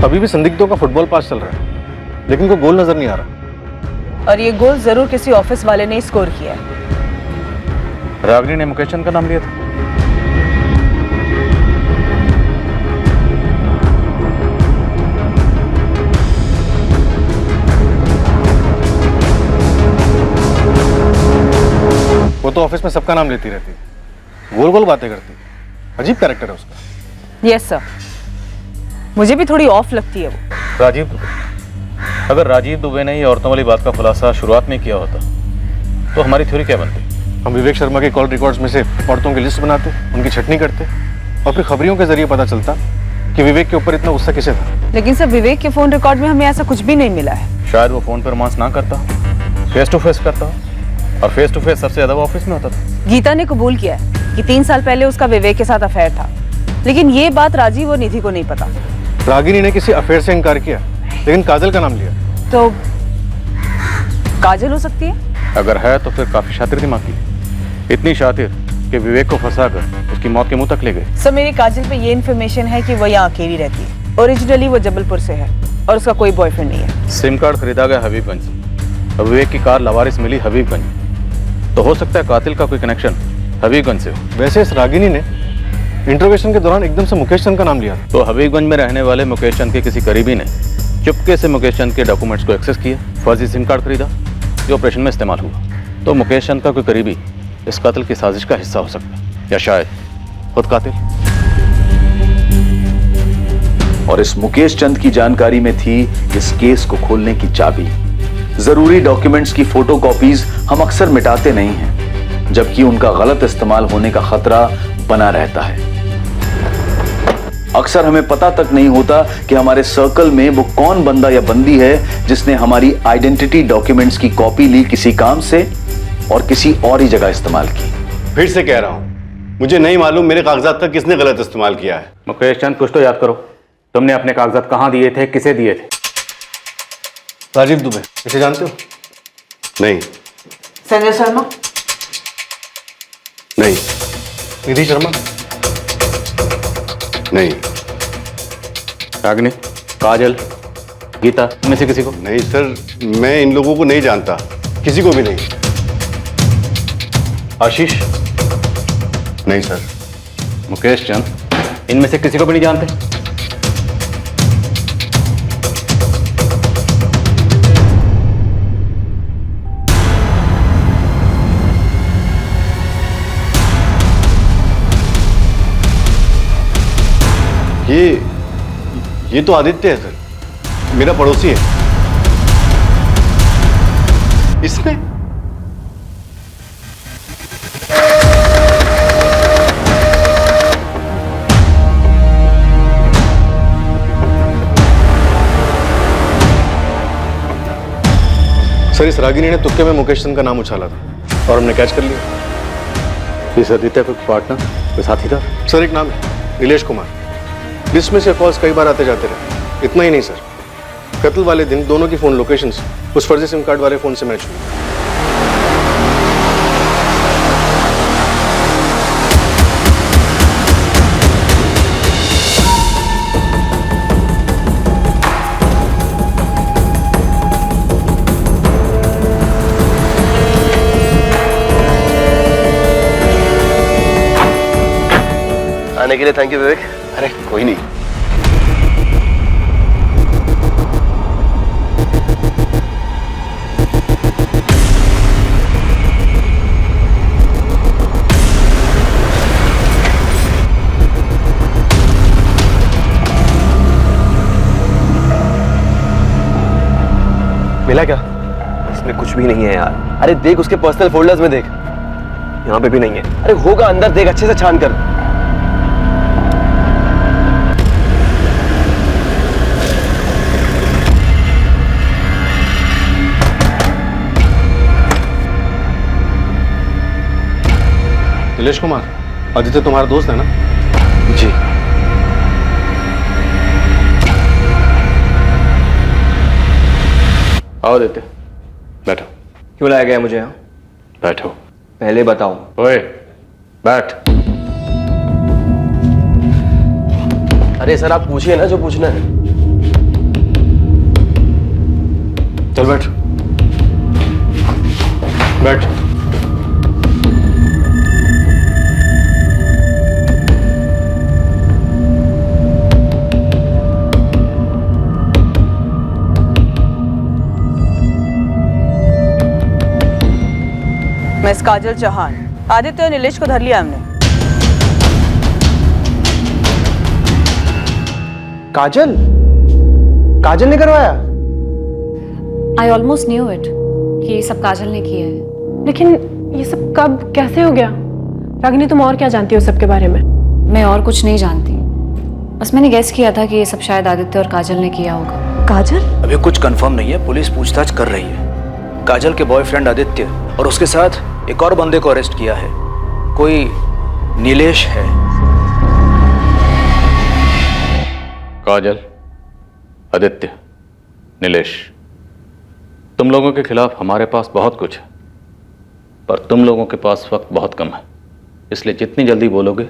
S10: अभी भी संदिग्धों का फुटबॉल पास चल रहा है, लेकिन कोई गोल नजर नहीं आ रहा।
S7: और ये गोल जरूर किसी ऑफिस वाले ने स्कोर किया है।
S18: रागिनी ने मुकेश चंद का नाम लिया था।
S10: वो तो ऑफिस में सबका नाम लेती रहती है, गोल गोल बातें करती है। अजीब कैरेक्टर है उसका।
S7: यस सर, मुझे भी थोड़ी ऑफ लगती है वो।
S18: राजीव दुबे, अगर राजीव दुबे ने ये औरतों वाली बात का खुलासा शुरुआत में किया होता तो हमारी थ्योरी क्या बनती?
S10: हम विवेक शर्मा के कॉल रिकॉर्ड्स में से औरतों की लिस्ट बनाते, उनकी छटनी करते, और फिर खबरियों के जरिए पता चलता कि विवेक के ऊपर इतना गुस्सा किसे था।
S7: लेकिन सर विवेक के फोन रिकॉर्ड में हमें ऐसा कुछ भी नहीं मिला है।
S18: शायद वो फोन पर रोमांस ना करता, फेस टू फेस करता, और फेस टू फेस सबसे ज्यादा वो ऑफिस में होता था।
S7: गीता ने कबूल किया है कि 3 साल पहले उसका विवेक के साथ अफेयर था, लेकिन ये बात राजीव और निधि को नहीं पता।
S10: रागिनी ने किसी अफेयर से इनकार किया, लेकिन काजल का नाम लिया।
S7: तो काजल हो सकती है?
S18: अगर है तो फिर काफी शातिर दिमाग की, इतनी शातिर कि विवेक को फंसाकर उसकी मौत के मुंह तक ले गए।
S7: सर मेरी काजल पे ये इन्फॉर्मेशन है कि वो यहाँ अकेली रहती है। ओरिजिनली वो जबलपुर से है और उसका कोई बॉयफ्रेंड नहीं है।
S18: सिम कार्ड खरीदा गया हबीबगंज से, विवेक की कार लवारिस मिली हबीबगंज, तो हो सकता है कातिल का कोई कनेक्शन हबीबगंज से हो।
S10: वैसे इस रागिनी ने इंटरोगेशन के दौरान एकदम से मुकेश चंद का नाम लिया,
S18: तो हबीबगंज में रहने वाले मुकेश चंद के किसी करीबी ने चुपके से मुकेश चंद के डॉक्यूमेंट्स को एक्सेस किया, फर्जी सिम कार्ड खरीदा जो ऑपरेशन में इस्तेमाल हुआ। तो मुकेश चंद का कोई करीबी इस कातिल की साजिश का हिस्सा हो सकता है, या शायद खुद कातिल।
S1: और इस मुकेश चंद की जानकारी में थी इस केस को खोलने की चाबी। जरूरी डॉक्यूमेंट्स की फोटोकॉपीज हम अक्सर मिटाते नहीं हैं, जबकि उनका गलत इस्तेमाल होने का खतरा बना रहता है। अक्सर हमें पता तक नहीं होता कि हमारे सर्कल में वो कौन बंदा या बंदी है जिसने हमारी आइडेंटिटी डॉक्यूमेंट्स की कॉपी ली किसी काम से और किसी और ही जगह इस्तेमाल की।
S6: फिर से कह रहा हूं, मुझे नहीं मालूम मेरे कागजात का किसने गलत इस्तेमाल किया है।
S18: मुकेश चंद कुछ तो याद करो, तुमने अपने कागजात कहां दिए थे, किसे दिए थे?
S10: राजीव दुबे, इसे जानते हो?
S6: नहीं।
S7: संजय शर्मा?
S6: नहीं।
S10: निधि शर्मा?
S6: नहीं।
S18: रागिनी, काजल, गीता, इनमें से किसी को?
S6: नहीं सर, मैं इन लोगों को नहीं जानता, किसी को भी नहीं।
S18: आशीष?
S6: नहीं सर।
S18: मुकेश चंद, इनमें से किसी को भी नहीं जानते?
S6: ये तो आदित्य है सर।
S10: मेरा पड़ोसी है। इसने सर, इस रागिनी ने तुक्के में मुकेश सिंह का नाम उछाला था और हमने कैच कर लिया।
S14: इस आदित्य कोई पार्टनर, कोई साथीदार?
S10: सर, एक नाम है नीलेश कुमार। लिस्ट में से कॉल्स कई बार आते जाते रहे। इतना ही नहीं सर, कत्ल वाले दिन दोनों की फोन लोकेशंस उस फर्जी सिम कार्ड वाले फोन से मैच हुई।
S21: आने के लिए थैंक यू विवेक।
S6: अरे कोई नहीं।
S21: मिला क्या? इसमें कुछ भी नहीं है यार। अरे देख उसके पर्सनल फोल्डर्स में देख, यहाँ पे भी नहीं है। अरे होगा अंदर, देख अच्छे से छान कर।
S10: नीलेश कुमार, आदित्य तुम्हारा दोस्त है ना?
S21: जी।
S14: आओ आदित्य, बैठो।
S21: क्यों लाया गया मुझे यहाँ?
S14: बैठो।
S21: पहले बताओ।
S14: ओए, बैठ।
S21: अरे सर, आप पूछिए ना जो पूछना है।
S10: चल बैठ। बैठ।
S7: मिस काजल चौहान, आदित्य और नीलेश को धर लिया हमने।
S8: काजल? काजल ने करवाया?
S3: आई ऑलमोस्ट न्यू इट कि ये सब काजल ने किया है।
S2: लेकिन ये सब कब कैसे हो गया? रागिनी, तुम और क्या जानती हो सबके बारे में?
S3: मैं और कुछ नहीं जानती, बस मैंने गेस किया था कि ये सब शायद आदित्य और काजल ने किया होगा।
S7: काजल?
S17: अभी कुछ कंफर्म नहीं है, पुलिस पूछताछ कर रही है। काजल के बॉयफ्रेंड आदित्य और उसके साथ एक और बंदे को अरेस्ट किया है, कोई नीलेश है।
S18: काजल, आदित्य, नीलेश, तुम लोगों के खिलाफ हमारे पास बहुत कुछ है, पर तुम लोगों के पास वक्त बहुत कम है, इसलिए जितनी जल्दी बोलोगे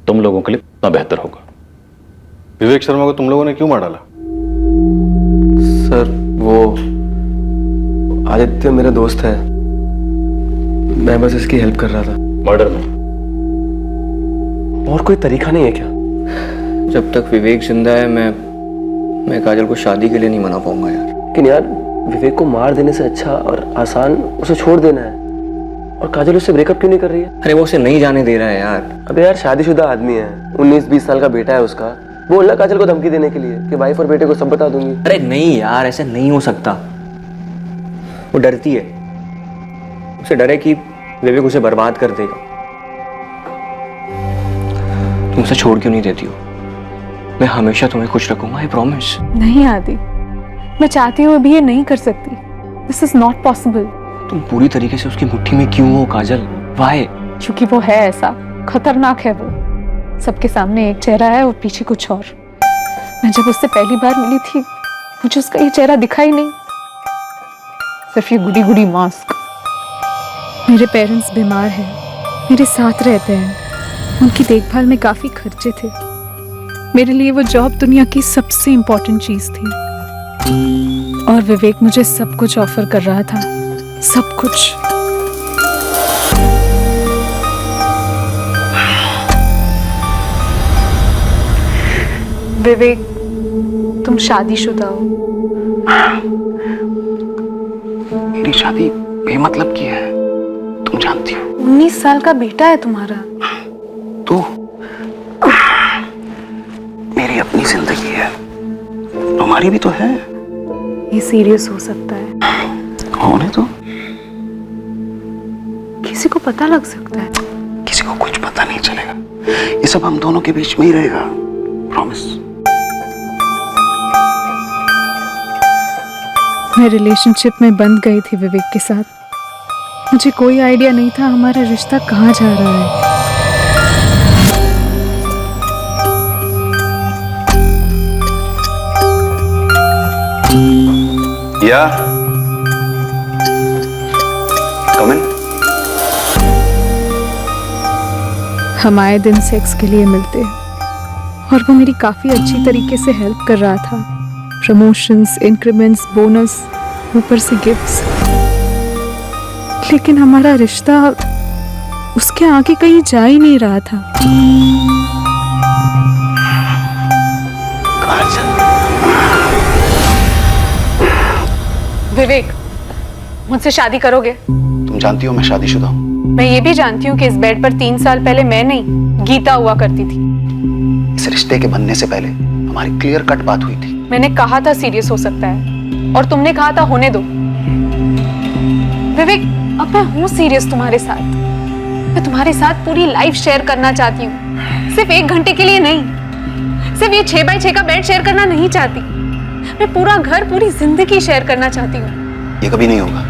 S18: तुम लोगों के लिए उतना बेहतर होगा।
S10: विवेक शर्मा को तुम लोगों ने क्यों मार डाला?
S21: सर, वो आदित्य मेरा दोस्त है, मैं बस इसकी हेल्प कर रहा था।
S18: मर्डर में?
S21: और कोई तरीका नहीं है क्या?
S15: जब तक विवेक जिंदा है मैं काजल को शादी के लिए नहीं मना पाऊंगा यार।
S21: लेकिन यार, विवेक को मार देने से अच्छा और आसान उसे छोड़ देना है। और काजल उससे ब्रेकअप क्यों नहीं कर रही है?
S15: अरे वो उसे नहीं जाने दे रहा है यार।
S21: अबे यार, शादीशुदा आदमी है, 19-20 साल का बेटा है उसका। बोल ना काजल को धमकी देने के लिए कि वाइफ और बेटे को सब बता दूंगी।
S15: अरे नहीं यार, ऐसे नहीं हो सकता। वो डरती है, उसे डर है कि विवेक उसे बर्बाद कर देगा। तुम उसे छोड़ क्यों नहीं देती हो? मैं हमेशा तुम्हें खुश रखूंगा, आई प्रॉमिस।
S9: नहीं आदि, मैं चाहती हूँ अभी ये नहीं कर सकती। This is not possible.
S15: तुम पूरी तरीके से उसकी मुट्ठी में क्यों हो काजल? वाई?
S9: क्योंकि वो है ऐसा, खतरनाक है वो। सबके सामने एक चेहरा है और पीछे कुछ और। मैं जब उससे पहली बार मिली थी, मुझे उसका ये चेहरा दिखा ही नहीं, सिर्फ ये गुडी गुडी मास्क। मेरे पेरेंट्स बीमार हैं, मेरे साथ रहते हैं, उनकी देखभाल में काफी खर्चे थे। मेरे लिए वो जॉब दुनिया की सबसे इम्पोर्टेंट चीज थी। और विवेक मुझे सब कुछ ऑफर कर रहा था, सब कुछ। विवेक, तुम शादीशुदा हो।
S15: मेरी शादी बेमतलब की है, तुम जानती हो।
S9: 19 साल का बेटा है तुम्हारा।
S15: तू मेरी अपनी जिंदगी है, तुम्हारी भी तो है।
S9: ये सीरियस हो सकता है।
S6: होने तो
S9: किसी को पता लग सकता है।
S6: किसी को कुछ पता नहीं चलेगा, ये सब हम दोनों के बीच में ही रहेगा, प्रॉमिस।
S9: मैं रिलेशनशिप में बंध गई थी विवेक के साथ। मुझे कोई आइडिया नहीं था हमारा रिश्ता कहाँ जा रहा है।
S6: या कम इन।
S9: हम आए दिन सेक्स के लिए मिलते और वो मेरी काफी अच्छी तरीके से हेल्प कर रहा था। प्रमोशंस, इंक्रीमेंट्स, बोनस, ऊपर से गिफ्ट्स। लेकिन हमारा रिश्ता उसके आगे कहीं जा ही नहीं रहा था। विवेक, मुझसे शादी करोगे?
S6: तुम जानती हो मैं शादीशुदा हूँ।
S9: मैं ये भी जानती हूँ कि इस बेड पर 3 साल पहले मैं नहीं, गीता हुआ करती थी।
S6: इस रिश्ते के बनने से पहले हमारी क्लियर कट बात हुई थी।
S9: मैंने कहा था सीरियस हो सकता है और तुमने कहा था होने दो। विवेक, अब मैं हूँ सीरियस तुम्हारे साथ। मैं तुम्हारे साथ पूरी लाइफ शेयर करना चाहती हूँ, सिर्फ 1 घंटे के लिए नहीं। सिर्फ ये 6x6 का बेड शेयर करना नहीं चाहती। मैं पूरा घर, पूरी जिंदगी शेयर करना चाहती हूँ।
S6: ये कभी नहीं होगा।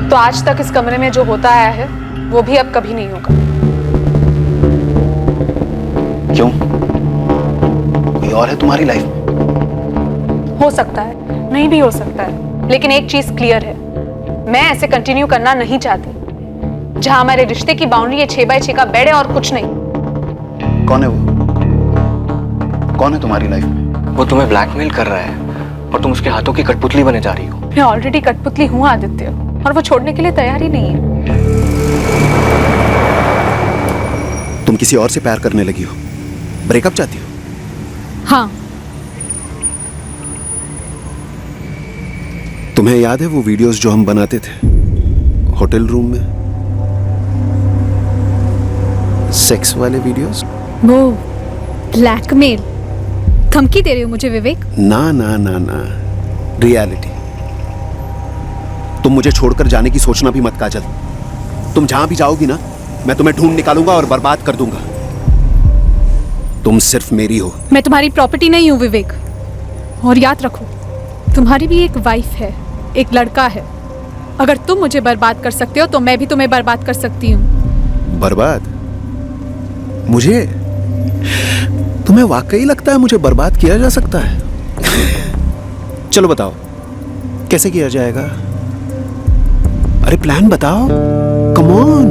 S9: तो आज तक इस कमरे में जो होता आया है वो भी अब कभी नहीं होगा।
S6: क्यों? कोई और है तुम्हारी लाइफ में?
S9: हो सकता है, नहीं भी हो सकता है, लेकिन एक चीज क्लियर है, मैं ऐसे कंटिन्यू करना नहीं चाहती। जहां हमारे रिश्ते की बाउंड्री 6x6 का बेड है और कुछ नहीं।
S6: कौन है वो? कौन है तुम्हारी लाइफ में?
S15: वो तुम्हें ब्लैकमेल कर रहा है और तुम उसके हाथों की कठपुतली बने जा रही हो।
S9: मैं ऑलरेडी कठपुतली हूँ आदित्य, और वो छोड़ने के लिए तैयार ही नहीं है।
S6: तुम किसी और से प्यार करने लगी हो, ब्रेकअप चाहती हो?
S9: हाँ।
S6: तुम्हें याद है वो वीडियोस जो हम बनाते थे होटल रूम में, सेक्स वाले वीडियोस?
S9: वो ब्लैकमेल, धमकी दे रही हो मुझे विवेक?
S6: ना ना ना ना, रियलिटी। तुम मुझे छोड़कर जाने की सोचना भी मत काजल। तुम जहां भी जाओगी ना, मैं तुम्हें ढूंढ निकालूंगा और बर्बाद कर दूंगा। तुम सिर्फ मेरी हो।
S9: मैं तुम्हारी प्रॉपर्टी नहीं हूँ विवेक, और याद रखो तुम्हारी भी एक वाइफ है, एक लड़का है। अगर तुम मुझे बर्बाद कर सकते हो तो मैं भी तुम्हें बर्बाद कर सकती हूँ।
S6: बर्बाद? मुझे? तुम्हें वाकई लगता है मुझे बर्बाद किया जा सकता है? चलो बताओ कैसे किया जाएगा? अरे प्लान बताओ, कम ऑन।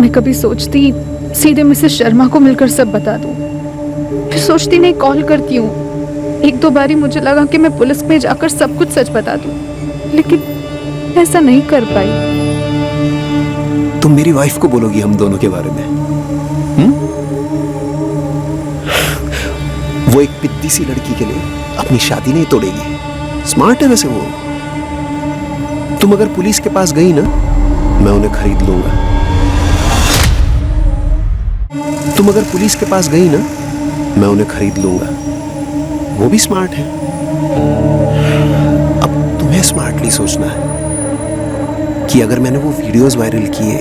S9: मैं कभी सोचती सीधे मिसेस शर्मा को मिलकर सब बता दूं, फिर सोचती नहीं कॉल करती हूँ। 1-2 बारी मुझे लगा कि मैं पुलिस में जाकर सब कुछ सच बता दूं, लेकिन ऐसा नहीं कर पाई।
S6: तुम मेरी वाइफ को बोलोगी हम दोनों के बारे में? वो एक पिद्दी सी लड़की के लिए अपनी शादी नहीं तोड़ेगी। स्मार्ट है वैसे वो। तुम अगर पुलिस के पास गई ना, मैं उन्हें खरीद लूंगा। तुम अगर पुलिस के पास गई ना, मैं उन्हें खरीद लूंगा। वो भी स्मार्ट है। अब तुम्हें स्मार्टली सोचना है कि अगर मैंने वो वीडियोस वायरल किए,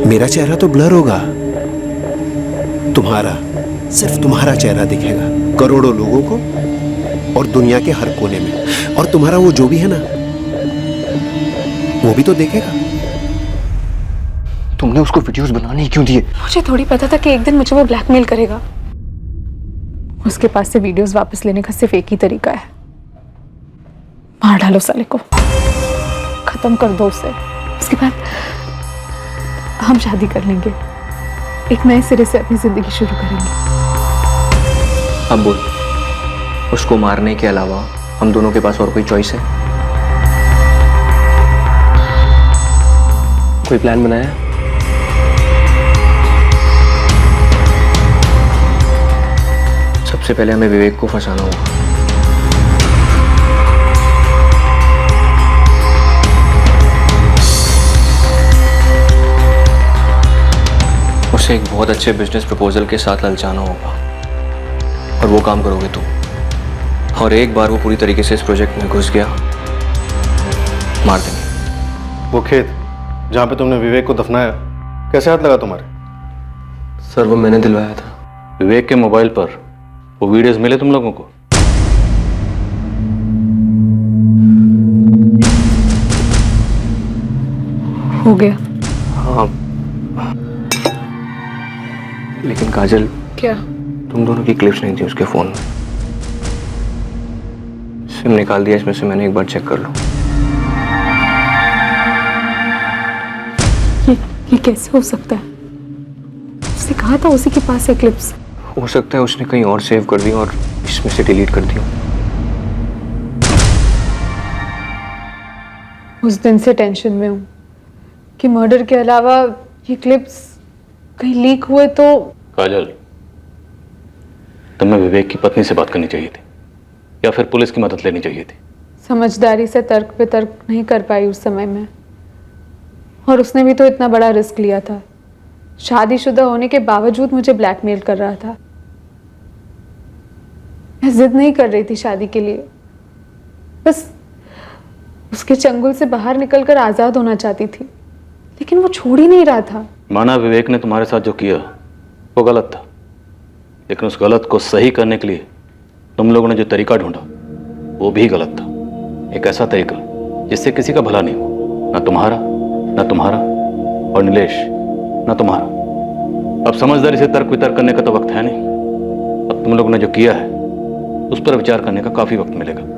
S6: मेरा चेहरा तो ब्लर होगा, तुम्हारा, सिर्फ तुम्हारा चेहरा दिखेगा करोड़ों लोगों को और दुनिया के हर कोने में। और तुम्हारा वो जो भी है ना, वो भी तो देखेगा।
S15: तुमने उसको वीडियोस बनाने क्यों दिए?
S9: मुझे थोड़ी पता था कि एक दिन मुझे वो ब्लैकमेल करेगा। उसके पास से वीडियोस वापस लेने का सिर्फ एक ही तरीका है, मार डालो साले को, खत्म कर दो उसे। उसके बाद हम शादी कर लेंगे, एक नए सिरे से अपनी जिंदगी शुरू करेंगे।
S15: अब बोल, उसको मारने के अलावा हम दोनों के पास और कोई चॉइस है? कोई प्लान बनाया? सबसे पहले हमें विवेक को फंसाना होगा। उसे एक बहुत अच्छे बिजनेस प्रपोजल के साथ ललचाना होगा, और वो काम करोगे तुम। और एक बार वो पूरी तरीके से इस प्रोजेक्ट में घुस गया, मार देंगे।
S10: वो खेत जहाँ पे तुमने विवेक को दफनाया, कैसे हाथ लगा तुम्हारे?
S15: सर वो मैंने दिलवाया था।
S14: विवेक के मोबाइल पर वो वीडियोस मिले तुम लोगों को?
S9: हो गया।
S15: हाँ, लेकिन काजल,
S9: क्या?
S15: तुम दोनों की क्लिप्स नहीं थी उसके फोन में। सिम निकाल दिया इसमें से मैंने, एक बार चेक कर लो।
S9: ये कैसे हो सकता है? उसने कहा था उसी के पास है क्लिप्स।
S15: हो सकता है उसने कहीं और सेव कर दी और इसमें से डिलीट कर दी।
S9: उस दिन से टेंशन में हूँ कि मर्डर के अलावा ये क्लिप्स कहीं लीक हुए तो।
S14: काजल, तुम्हें विवेक की पत्नी से बात करनी चाहिए थी, या फिर पुलिस की मदद लेनी चाहिए थी।
S9: समझदारी से तर्क पे तर्क नहीं कर पाई उस समय में, और उसने भी तो इतना बड़ा रिस्क लिया था। शादीशुदा होने के बावजूद मुझे ब्लैकमेल कर रहा था। मैं जिद नहीं कर रही थी शादी के लिए, बस उसके चंगुल से बाहर निकलकर आजाद होना चाहती थी, लेकिन वो छोड़ ही नहीं रहा था।
S14: माना विवेक ने तुम्हारे साथ जो किया वो गलत था, लेकिन उस गलत को सही करने के लिए तुम लोगों ने जो तरीका ढूंढा वो भी गलत था। एक ऐसा तरीका जिससे किसी का भला नहीं हो, ना तुम्हारा, ना तुम्हारा, और नीलेश, ना तुम्हारा। अब समझदारी से तर्क वितर्क करने का तो वक्त है नहीं। अब तुम लोगों ने जो किया है उस पर विचार करने का काफी वक्त मिलेगा।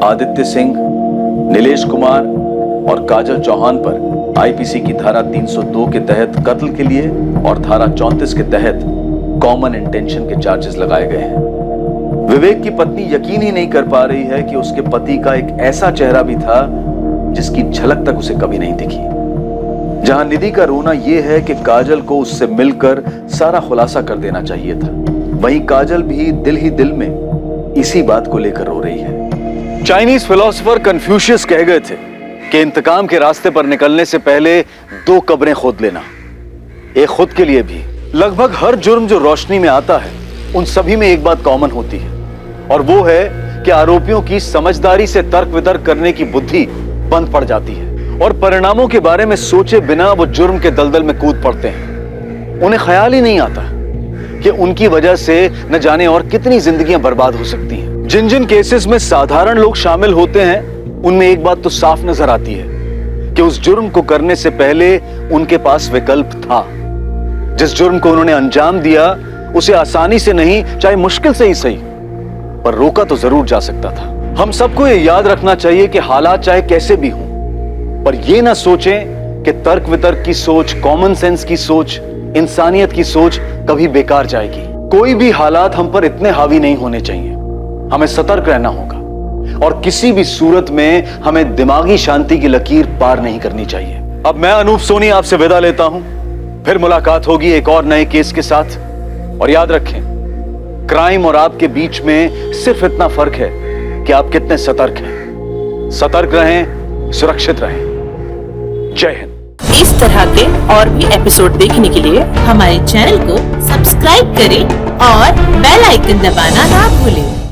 S1: आदित्य सिंह, नीलेश कुमार और काजल चौहान पर आईपीसी की धारा 302 के तहत कत्ल के लिए और धारा 34 के तहत कॉमन इंटेंशन के चार्जेस लगाए गए हैं। विवेक की पत्नी यकीन ही नहीं कर पा रही है कि उसके पति का एक ऐसा चेहरा भी था जिसकी झलक तक उसे कभी नहीं दिखी। जहां निधि का रोना यह है कि काजल को उससे मिलकर सारा खुलासा कर देना चाहिए था, वहीं काजल भी दिल ही दिल में इसी बात को लेकर रो रही है। चाइनीज फिलोसोफर कन्फ्यूशियस कह गए थे कि इंतकाम के रास्ते पर निकलने से पहले 2 कब्रें खोद लेना, एक खुद के लिए भी। लगभग हर जुर्म जो रोशनी में आता है उन सभी में एक बात कॉमन होती है, और वो है कि आरोपियों की समझदारी से तर्क वितर्क करने की बुद्धि बंद पड़ जाती है और परिणामों के बारे में सोचे बिना वो जुर्म के दलदल में कूद पड़ते हैं। उन्हें ख्याल ही नहीं आता कि उनकी वजह से न जाने और कितनी जिंदगियां बर्बाद हो सकती हैं। जिन जिन केसेस में साधारण लोग शामिल होते हैं उनमें एक बात तो साफ नजर आती है कि उस जुर्म को करने से पहले उनके पास विकल्प था। जिस जुर्म को उन्होंने अंजाम दिया उसे आसानी से नहीं, चाहे मुश्किल से ही सही, पर रोका तो जरूर जा सकता था। हम सबको ये याद रखना चाहिए कि हालात चाहे कैसे भी हों, पर यह ना सोचें कि तर्क वितर्क की सोच, कॉमन सेंस की सोच, इंसानियत की सोच कभी बेकार जाएगी। कोई भी हालात हम पर इतने हावी नहीं होने चाहिए। हमें सतर्क रहना होगा और किसी भी सूरत में हमें दिमागी शांति की लकीर पार नहीं करनी चाहिए। अब मैं अनूप सोनी आपसे विदा लेता हूं, फिर मुलाकात होगी एक और नए केस के साथ। और याद रखें, क्राइम और आपके बीच में सिर्फ इतना फर्क है कि आप कितने सतर्क हैं। सतर्क रहें, सुरक्षित रहें। जय हिंद।
S4: इस तरह के और भी एपिसोड देखने के लिए हमारे चैनल को सब्सक्राइब करें और बेल आइकन दबाना ना भूलें।